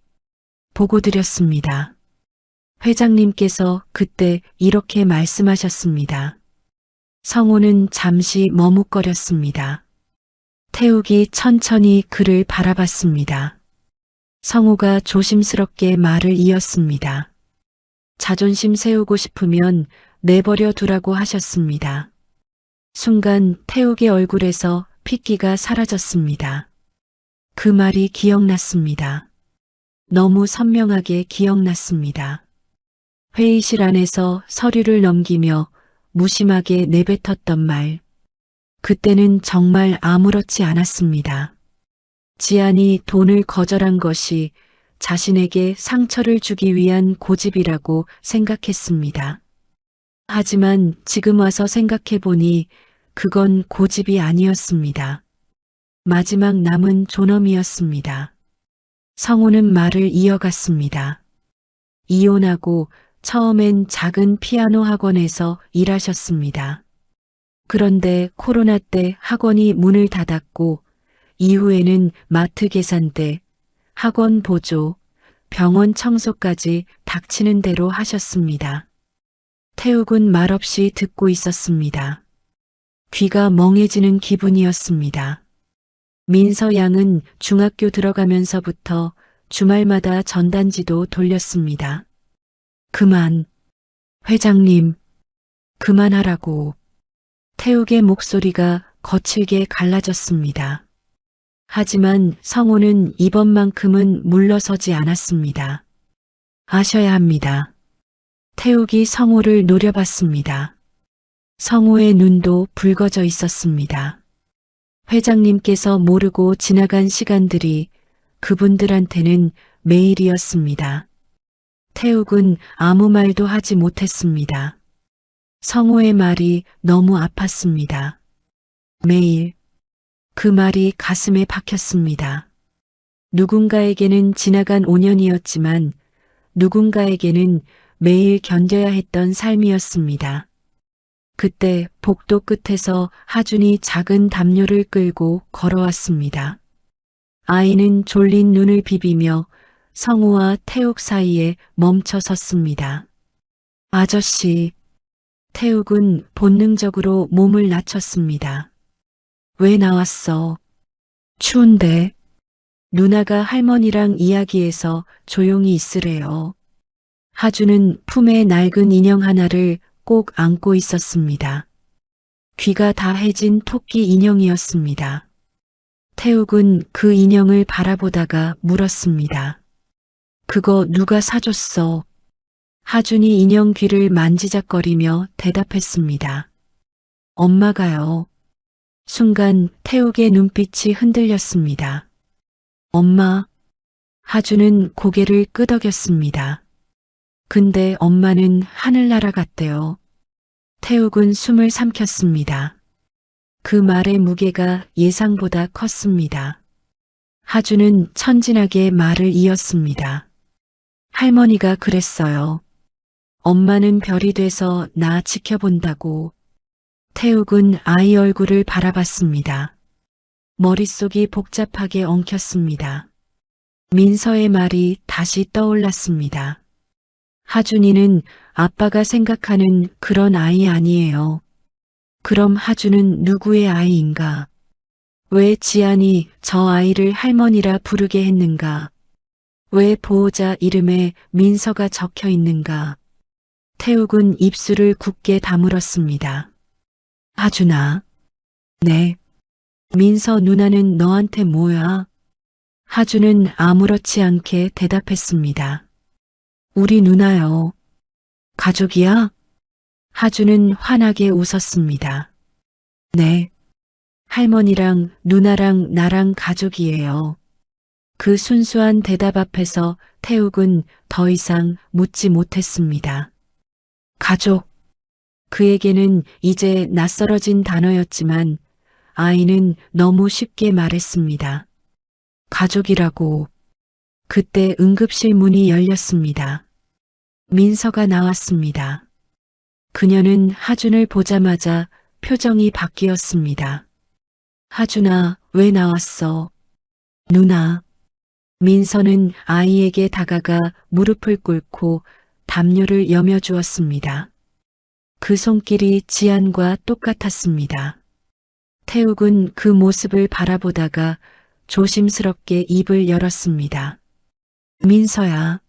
보고 드렸습니다. 회장님께서 그때 이렇게 말씀하셨습니다. 성우는 잠시 머뭇거렸습니다. 태욱이 천천히 그를 바라봤습니다. 성우가 조심스럽게 말을 이었습니다. 자존심 세우고 싶으면 내버려 두라고 하셨습니다. 순간 태욱의 얼굴에서 핏기가 사라졌습니다. 그 말이 기억났습니다. 너무 선명하게 기억났습니다. 회의실 안에서 서류를 넘기며 무심하게 내뱉었던 말. 그때는 정말 아무렇지 않았습니다. 지안이 돈을 거절한 것이 자신에게 상처를 주기 위한 고집이라고 생각했습니다. 하지만 지금 와서 생각해보니 그건 고집이 아니었습니다. 마지막 남은 존엄이었습니다. 성우는 말을 이어갔습니다. 이혼하고 처음엔 작은 피아노 학원에서 일하셨습니다. 그런데 코로나 때 학원이 문을 닫았고 이후에는 마트 계산대, 학원 보조, 병원 청소까지 닥치는 대로 하셨습니다. 태욱은 말없이 듣고 있었습니다. 귀가 멍해지는 기분이었습니다. 민서 양은 중학교 들어가면서부터 주말마다 전단지도 돌렸습니다. 그만. 회장님, 그만하라고. 태욱의 목소리가 거칠게 갈라졌습니다. 하지만 성우는 이번만큼은 물러서지 않았습니다. 아셔야 합니다. 태욱이 성우를 노려봤습니다. 성우의 눈도 붉어져 있었습니다. 회장님께서 모르고 지나간 시간들이 그분들한테는 매일이었습니다. 태욱은 아무 말도 하지 못했습니다. 성우의 말이 너무 아팠습니다. 매일 그 말이 가슴에 박혔습니다. 누군가에게는 지나간 5년이었지만 누군가에게는 매일 견뎌야 했던 삶이었습니다. 그때 복도 끝에서 하준이 작은 담요를 끌고 걸어왔습니다. 아이는 졸린 눈을 비비며 성우와 태욱 사이에 멈춰 섰습니다. 아저씨, 태욱은 본능적으로 몸을 낮췄습니다. 왜 나왔어? 추운데. 누나가 할머니랑 이야기해서 조용히 있으래요. 하주는 품에 낡은 인형 하나를 꼭 안고 있었습니다. 귀가 다 해진 토끼 인형이었습니다. 태욱은 그 인형을 바라보다가 물었습니다. 그거 누가 사줬어? 하준이 인형 귀를 만지작거리며 대답했습니다. 엄마가요. 순간 태욱의 눈빛이 흔들렸습니다. 엄마. 하준은 고개를 끄덕였습니다. 근데 엄마는 하늘 날아갔대요. 태욱은 숨을 삼켰습니다. 그 말의 무게가 예상보다 컸습니다. 하준은 천진하게 말을 이었습니다. 할머니가 그랬어요. 엄마는 별이 돼서 나 지켜본다고. 태욱은 아이 얼굴을 바라봤습니다. 머릿속이 복잡하게 엉켰습니다. 민서의 말이 다시 떠올랐습니다. 하준이는 아빠가 생각하는 그런 아이 아니에요. 그럼 하준은 누구의 아이인가? 왜 지안이 저 아이를 할머니라 부르게 했는가? 왜 보호자 이름에 민서가 적혀 있는가? 태욱은 입술을 굳게 다물었습니다. 하준아. 네. 민서 누나는 너한테 뭐야? 하준은 아무렇지 않게 대답했습니다. 우리 누나요. 가족이야? 하준은 환하게 웃었습니다. 네. 할머니랑 누나랑 나랑 가족이에요. 그 순수한 대답 앞에서 태욱은 더 이상 묻지 못했습니다. 가족. 그에게는 이제 낯설어진 단어였지만 아이는 너무 쉽게 말했습니다. 가족이라고. 그때 응급실 문이 열렸습니다. 민서가 나왔습니다. 그녀는 하준을 보자마자 표정이 바뀌었습니다. 하준아, 왜 나왔어? 누나. 민서는 아이에게 다가가 무릎을 꿇고 담요를 여며주었습니다. 그 손길이 지안과 똑같았습니다. 태욱은 그 모습을 바라보다가 조심스럽게 입을 열었습니다. 민서야.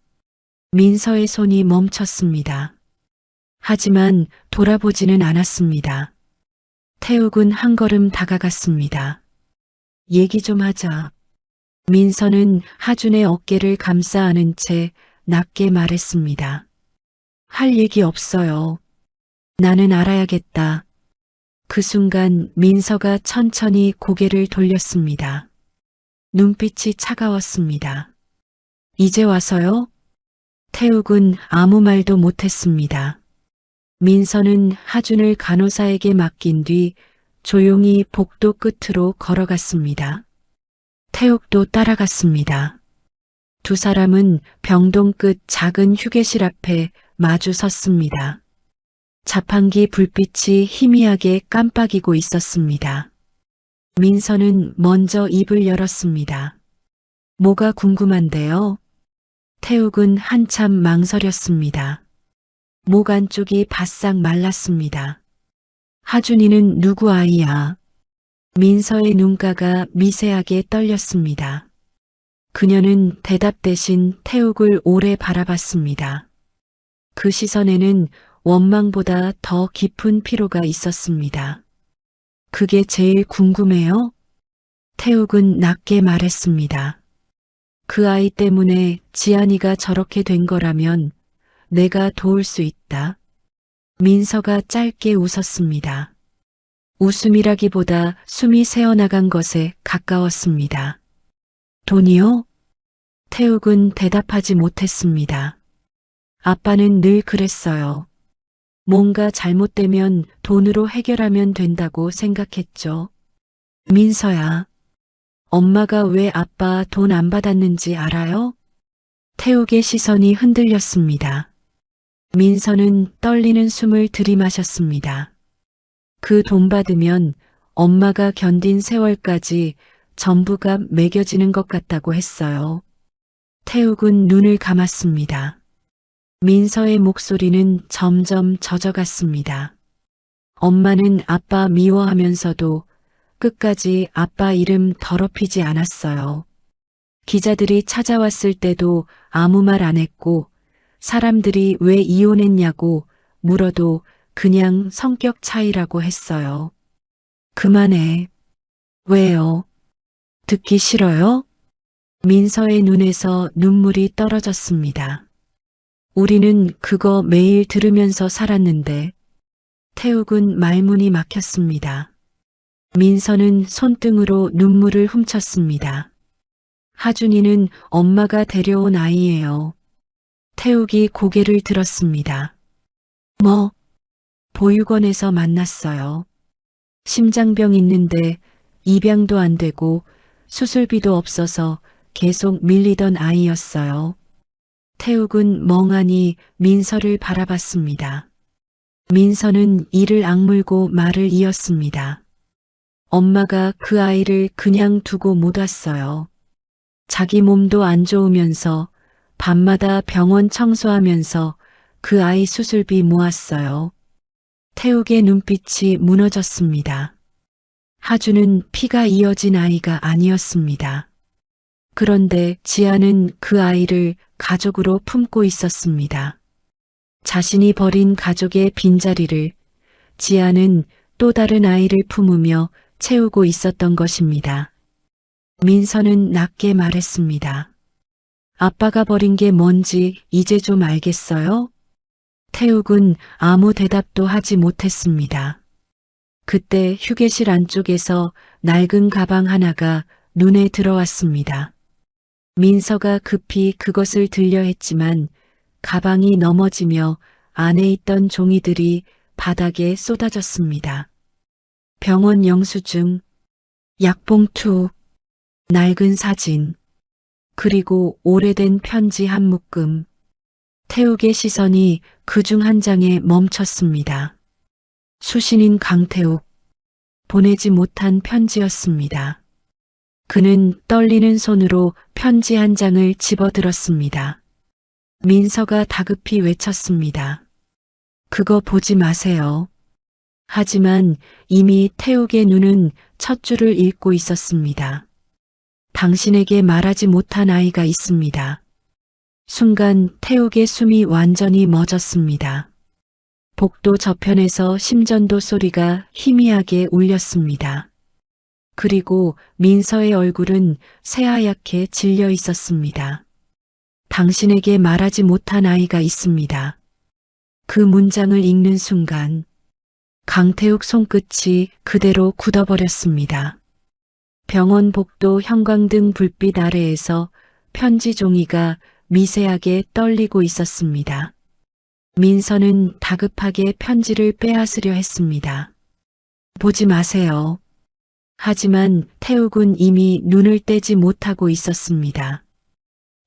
민서의 손이 멈췄습니다. 하지만 돌아보지는 않았습니다. 태욱은 한 걸음 다가갔습니다. 얘기 좀 하자. 민서는 하준의 어깨를 감싸 안은 채 낮게 말했습니다. 할 얘기 없어요. 나는 알아야겠다. 그 순간 민서가 천천히 고개를 돌렸습니다. 눈빛이 차가웠습니다. 이제 와서요? 태욱은 아무 말도 못했습니다. 민서는 하준을 간호사에게 맡긴 뒤 조용히 복도 끝으로 걸어갔습니다. 태욱도 따라갔습니다. 두 사람은 병동 끝 작은 휴게실 앞에 마주 섰습니다. 자판기 불빛이 희미하게 깜빡이고 있었습니다. 민서는 먼저 입을 열었습니다. 뭐가 궁금한데요? 태욱은 한참 망설였습니다. 목 안쪽이 바싹 말랐습니다. 하준이는 누구 아이야? 민서의 눈가가 미세하게 떨렸습니다. 그녀는 대답 대신 태욱을 오래 바라봤습니다. 그 시선에는 원망보다 더 깊은 피로가 있었습니다. 그게 제일 궁금해요? 태욱은 낮게 말했습니다. 그 아이 때문에 지안이가 저렇게 된 거라면 내가 도울 수 있다. 민서가 짧게 웃었습니다. 웃음이라기보다 숨이 새어나간 것에 가까웠습니다. 돈이요? 태욱은 대답하지 못했습니다. 아빠는 늘 그랬어요. 뭔가 잘못되면 돈으로 해결하면 된다고 생각했죠. 민서야, 엄마가 왜 아빠 돈 안 받았는지 알아요? 태욱의 시선이 흔들렸습니다. 민서는 떨리는 숨을 들이마셨습니다. 그 돈 받으면 엄마가 견딘 세월까지 전부가 매겨지는 것 같다고 했어요. 태욱은 눈을 감았습니다. 민서의 목소리는 점점 젖어갔습니다. 엄마는 아빠 미워하면서도 끝까지 아빠 이름 더럽히지 않았어요. 기자들이 찾아왔을 때도 아무 말 안 했고 사람들이 왜 이혼했냐고 물어도 그냥 성격 차이라고 했어요. 그만해. 왜요? 듣기 싫어요? 민서의 눈에서 눈물이 떨어졌습니다. 우리는 그거 매일 들으면서 살았는데. 태욱은 말문이 막혔습니다. 민서는 손등으로 눈물을 훔쳤습니다. 하준이는 엄마가 데려온 아이예요. 태욱이 고개를 들었습니다. 뭐? 보육원에서 만났어요. 심장병 있는데 입양도 안 되고 수술비도 없어서 계속 밀리던 아이였어요. 태욱은 멍하니 민서를 바라봤습니다. 민서는 이를 악물고 말을 이었습니다. 엄마가 그 아이를 그냥 두고 못 왔어요. 자기 몸도 안 좋으면서 밤마다 병원 청소하면서 그 아이 수술비 모았어요. 태욱의 눈빛이 무너졌습니다. 하주는 피가 이어진 아이가 아니었습니다. 그런데 지아는 그 아이를 가족으로 품고 있었습니다. 자신이 버린 가족의 빈자리를 지아는 또 다른 아이를 품으며 채우고 있었던 것입니다. 민서는 낮게 말했습니다. 아빠가 버린 게 뭔지 이제 좀 알겠어요? 태욱은 아무 대답도 하지 못했습니다. 그때 휴게실 안쪽에서 낡은 가방 하나가 눈에 들어왔습니다. 민서가 급히 그것을 들려 했지만 가방이 넘어지며 안에 있던 종이들이 바닥에 쏟아졌습니다. 병원 영수증, 약봉투, 낡은 사진, 그리고 오래된 편지 한 묶음. 태욱의 시선이 그중 한 장에 멈췄습니다. 수신인 강태욱. 보내지 못한 편지였습니다. 그는 떨리는 손으로 편지 한 장을 집어들었습니다. 민서가 다급히 외쳤습니다. 그거 보지 마세요. 하지만 이미 태욱의 눈은 첫 줄을 읽고 있었습니다. 당신에게 말하지 못한 아이가 있습니다. 순간 태욱의 숨이 완전히 멎었습니다. 복도 저편에서 심전도 소리가 희미하게 울렸습니다. 그리고 민서의 얼굴은 새하얗게 질려 있었습니다. 당신에게 말하지 못한 아이가 있습니다. 그 문장을 읽는 순간 강태욱 손끝이 그대로 굳어버렸습니다. 병원 복도 형광등 불빛 아래에서 편지 종이가 미세하게 떨리고 있었습니다. 민서는 다급하게 편지를 빼앗으려 했습니다. 보지 마세요. 하지만 태욱은 이미 눈을 떼지 못하고 있었습니다.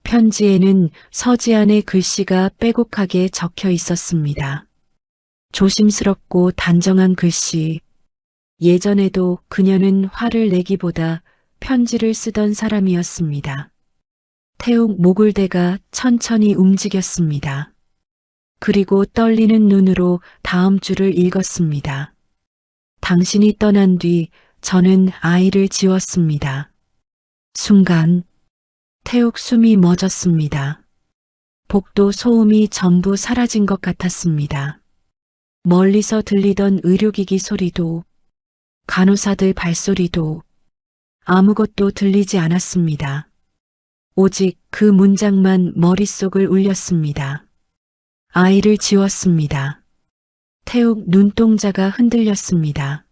편지에는 서지안의 글씨가 빼곡하게 적혀 있었습니다. 조심스럽고 단정한 글씨. 예전에도 그녀는 화를 내기보다 편지를 쓰던 사람이었습니다. 태욱 목울대가 천천히 움직였습니다. 그리고 떨리는 눈으로 다음 줄을 읽었습니다. 당신이 떠난 뒤 저는 아이를 지웠습니다. 순간 태욱 숨이 멎었습니다. 복도 소음이 전부 사라진 것 같았습니다. 멀리서 들리던 의료기기 소리도 간호사들 발소리도 아무것도 들리지 않았습니다. 오직 그 문장만 머릿속을 울렸습니다. 아이를 지웠습니다. 태욱 눈동자가 흔들렸습니다.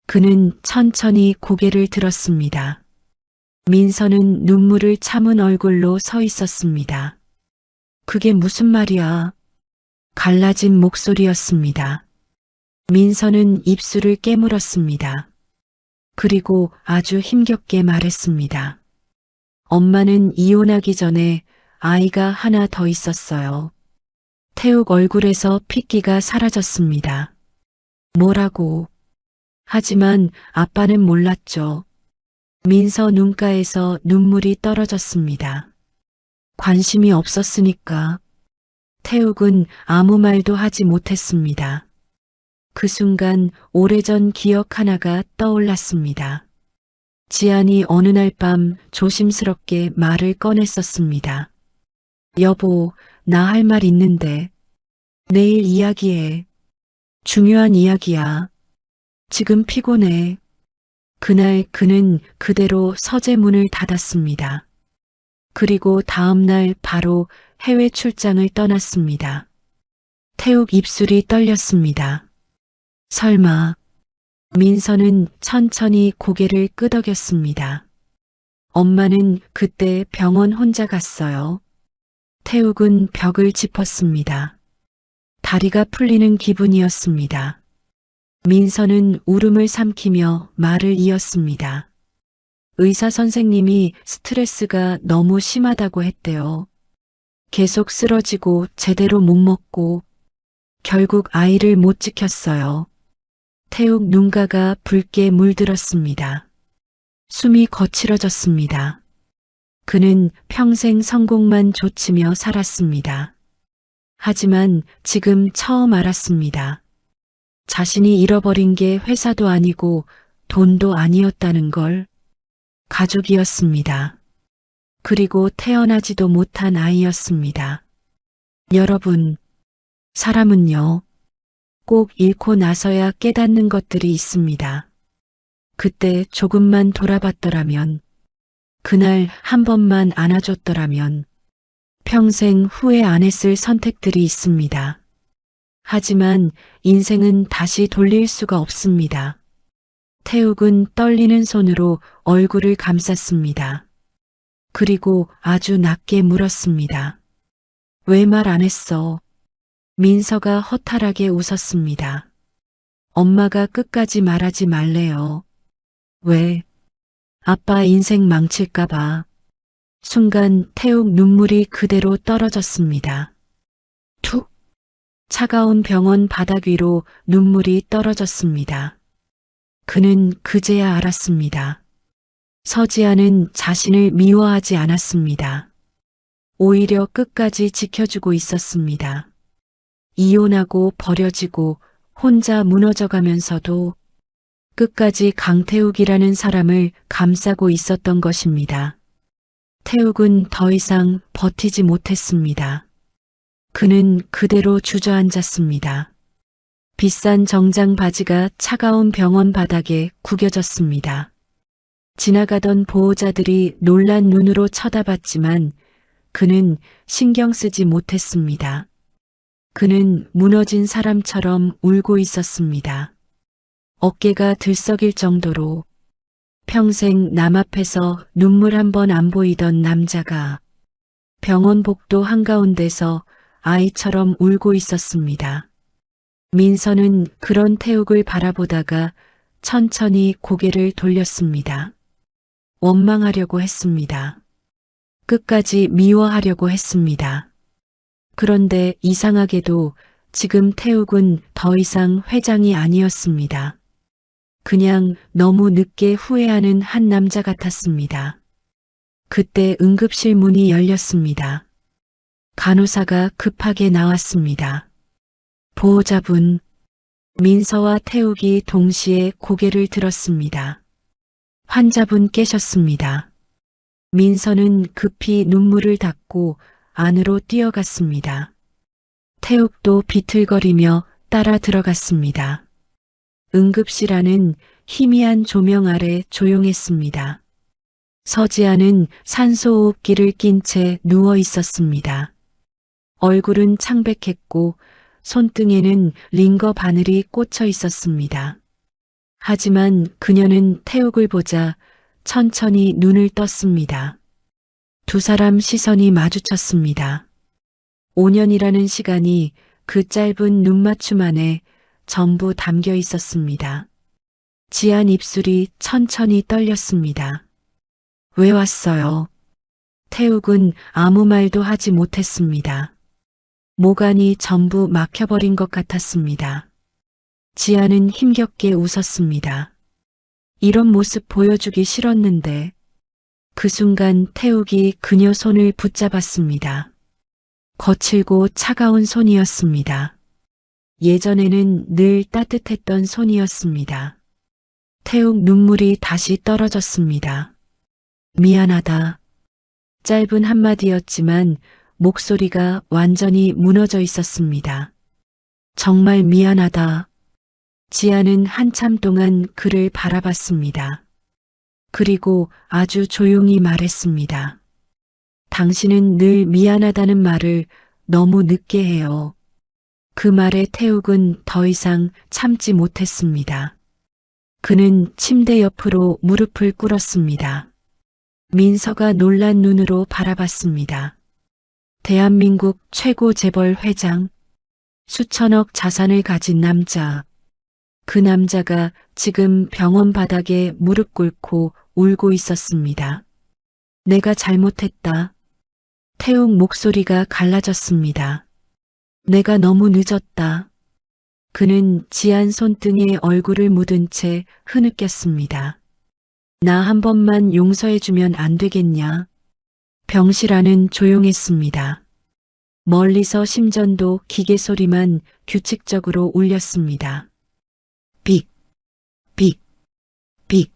그는 천천히 고개를 들었습니다. 민서는 눈물을 참은 얼굴로 서 있었습니다. 그게 무슨 말이야? 갈라진 목소리였습니다. 민서는 입술을 깨물었습니다. 그리고 아주 힘겹게 말했습니다. 엄마는 이혼하기 전에 아이가 하나 더 있었어요. 태욱 얼굴에서 핏기가 사라졌습니다. 뭐라고? 하지만 아빠는 몰랐죠. 민서 눈가에서 눈물이 떨어졌습니다. 관심이 없었으니까. 태욱은 아무 말도 하지 못했습니다. 그 순간 오래전 기억 하나가 떠올랐습니다. 지안이 어느 날 밤 조심스럽게 말을 꺼냈었습니다. 여보, 나 할 말 있는데. 내일 이야기해. 중요한 이야기야. 지금 피곤해. 그날 그는 그대로 서재문을 닫았습니다. 그리고 다음 날 바로 해외 출장을 떠났습니다. 태욱 입술이 떨렸습니다. 설마. 민서는 천천히 고개를 끄덕였습니다. 엄마는 그때 병원 혼자 갔어요. 태욱은 벽을 짚었습니다. 다리가 풀리는 기분이었습니다. 민서는 울음을 삼키며 말을 이었습니다. 의사 선생님이 스트레스가 너무 심하다고 했대요. 계속 쓰러지고 제대로 못 먹고 결국 아이를 못 지켰어요. 태욱 눈가가 붉게 물들었습니다. 숨이 거칠어졌습니다. 그는 평생 성공만 좇으며 살았습니다. 하지만 지금 처음 알았습니다. 자신이 잃어버린 게 회사도 아니고 돈도 아니었다는 걸. 가족이었습니다. 그리고 태어나지도 못한 아이였습니다. 여러분, 사람은요, 꼭 잃고 나서야 깨닫는 것들이 있습니다. 그때 조금만 돌아봤더라면, 그날 한 번만 안아줬더라면, 평생 후회 안 했을 선택들이 있습니다. 하지만 인생은 다시 돌릴 수가 없습니다. 태욱은 떨리는 손으로 얼굴을 감쌌습니다. 그리고 아주 낮게 물었습니다. 왜 말 안 했어? 민서가 허탈하게 웃었습니다. 엄마가 끝까지 말하지 말래요. 왜? 아빠 인생 망칠까봐. 순간 태욱 눈물이 그대로 떨어졌습니다. 툭! 차가운 병원 바닥 위로 눈물이 떨어졌습니다. 그는 그제야 알았습니다. 서지아는 자신을 미워하지 않았습니다. 오히려 끝까지 지켜주고 있었습니다. 이혼하고 버려지고 혼자 무너져가면서도 끝까지 강태욱이라는 사람을 감싸고 있었던 것입니다. 태욱은 더 이상 버티지 못했습니다. 그는 그대로 주저앉았습니다. 비싼 정장 바지가 차가운 병원 바닥에 구겨졌습니다. 지나가던 보호자들이 놀란 눈으로 쳐다봤지만 그는 신경 쓰지 못했습니다. 그는 무너진 사람처럼 울고 있었습니다. 어깨가 들썩일 정도로 평생 남 앞에서 눈물 한 번 안 보이던 남자가 병원 복도 한가운데서 아이처럼 울고 있었습니다. 민서는 그런 태욱을 바라보다가 천천히 고개를 돌렸습니다. 원망하려고 했습니다. 끝까지 미워하려고 했습니다. 그런데 이상하게도 지금 태욱은 더 이상 회장이 아니었습니다. 그냥 너무 늦게 후회하는 한 남자 같았습니다. 그때 응급실 문이 열렸습니다. 간호사가 급하게 나왔습니다. 보호자분, 민서와 태욱이 동시에 고개를 들었습니다. 환자분 깨셨습니다. 민서는 급히 눈물을 닦고 안으로 뛰어갔습니다. 태욱도 비틀거리며 따라 들어갔습니다. 응급실 안은 희미한 조명 아래 조용했습니다. 서지아는 산소호흡기를 낀 채 누워 있었습니다. 얼굴은 창백했고 손등에는 링거 바늘이 꽂혀 있었습니다. 하지만 그녀는 태욱을 보자 천천히 눈을 떴습니다. 두 사람 시선이 마주쳤습니다. 5년이라는 시간이 그 짧은 눈맞춤 안에 전부 담겨 있었습니다. 지안 입술이 천천히 떨렸습니다. 왜 왔어요? 태욱은 아무 말도 하지 못했습니다. 모간이 전부 막혀버린 것 같았습니다. 지안은 힘겹게 웃었습니다. 이런 모습 보여주기 싫었는데 그 순간 태욱이 그녀 손을 붙잡았습니다. 거칠고 차가운 손이었습니다. 예전에는 늘 따뜻했던 손이었습니다. 태욱 눈물이 다시 떨어졌습니다. 미안하다. 짧은 한마디였지만 목소리가 완전히 무너져 있었습니다. 정말 미안하다. 지아는 한참 동안 그를 바라봤습니다. 그리고 아주 조용히 말했습니다. 당신은 늘 미안하다는 말을 너무 늦게 해요. 그 말에 태욱은 더 이상 참지 못했습니다. 그는 침대 옆으로 무릎을 꿇었습니다. 민서가 놀란 눈으로 바라봤습니다. 대한민국 최고 재벌 회장, 수천억 자산을 가진 남자. 그 남자가 지금 병원 바닥에 무릎 꿇고 울고 있었습니다. 내가 잘못했다. 태욱 목소리가 갈라졌습니다. 내가 너무 늦었다. 그는 지안 손등에 얼굴을 묻은 채 흐느꼈습니다. 나 한 번만 용서해주면 안 되겠냐? 병실 안은 조용했습니다. 멀리서 심전도 기계 소리만 규칙적으로 울렸습니다. 빅, 빅, 빅.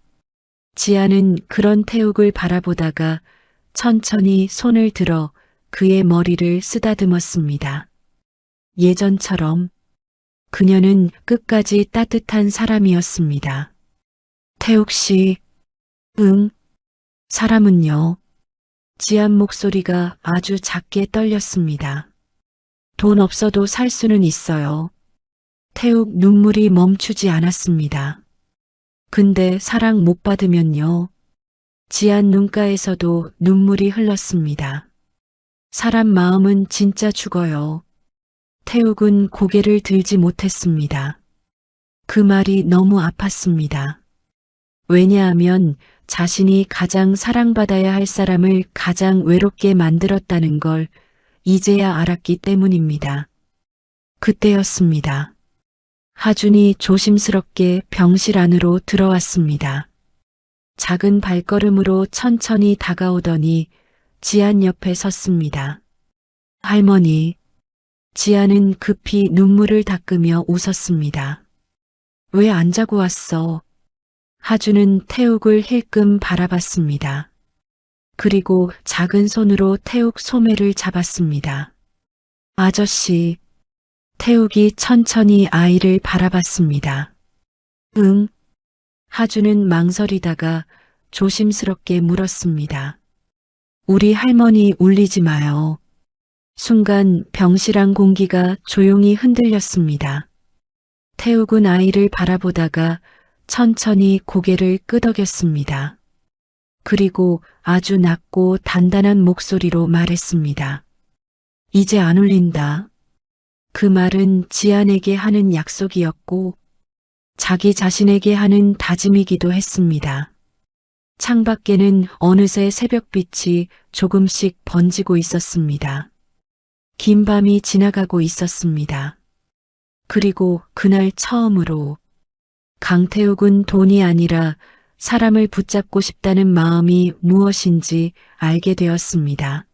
지아는 그런 태욱을 바라보다가 천천히 손을 들어 그의 머리를 쓰다듬었습니다. 예전처럼 그녀는 끝까지 따뜻한 사람이었습니다. 태욱 씨, 응, 사람은요? 지안 목소리가 아주 작게 떨렸습니다. 돈 없어도 살 수는 있어요. 태욱 눈물이 멈추지 않았습니다. 근데 사랑 못 받으면요? 지안 눈가에서도 눈물이 흘렀습니다. 사람 마음은 진짜 죽어요. 태욱은 고개를 들지 못했습니다. 그 말이 너무 아팠습니다. 왜냐하면 자신이 가장 사랑받아야 할 사람을 가장 외롭게 만들었다는 걸 이제야 알았기 때문입니다. 그때였습니다. 하준이 조심스럽게 병실 안으로 들어왔습니다. 작은 발걸음으로 천천히 다가오더니 지안 옆에 섰습니다. 할머니. 지안은 급히 눈물을 닦으며 웃었습니다. 왜 안 자고 왔어? 하준은 태욱을 힐끔 바라봤습니다. 그리고 작은 손으로 태욱 소매를 잡았습니다. 아저씨. 태욱이 천천히 아이를 바라봤습니다. 응? 하준은 망설이다가 조심스럽게 물었습니다. 우리 할머니 울리지 마요. 순간 병실 안 공기가 조용히 흔들렸습니다. 태욱은 아이를 바라보다가 천천히 고개를 끄덕였습니다. 그리고 아주 낮고 단단한 목소리로 말했습니다. 이제 안 울린다. 그 말은 지안에게 하는 약속이었고 자기 자신에게 하는 다짐이기도 했습니다. 창밖에는 어느새 새벽빛이 조금씩 번지고 있었습니다. 긴 밤이 지나가고 있었습니다. 그리고 그날 처음으로 강태욱은 돈이 아니라 사람을 붙잡고 싶다는 마음이 무엇인지 알게 되었습니다.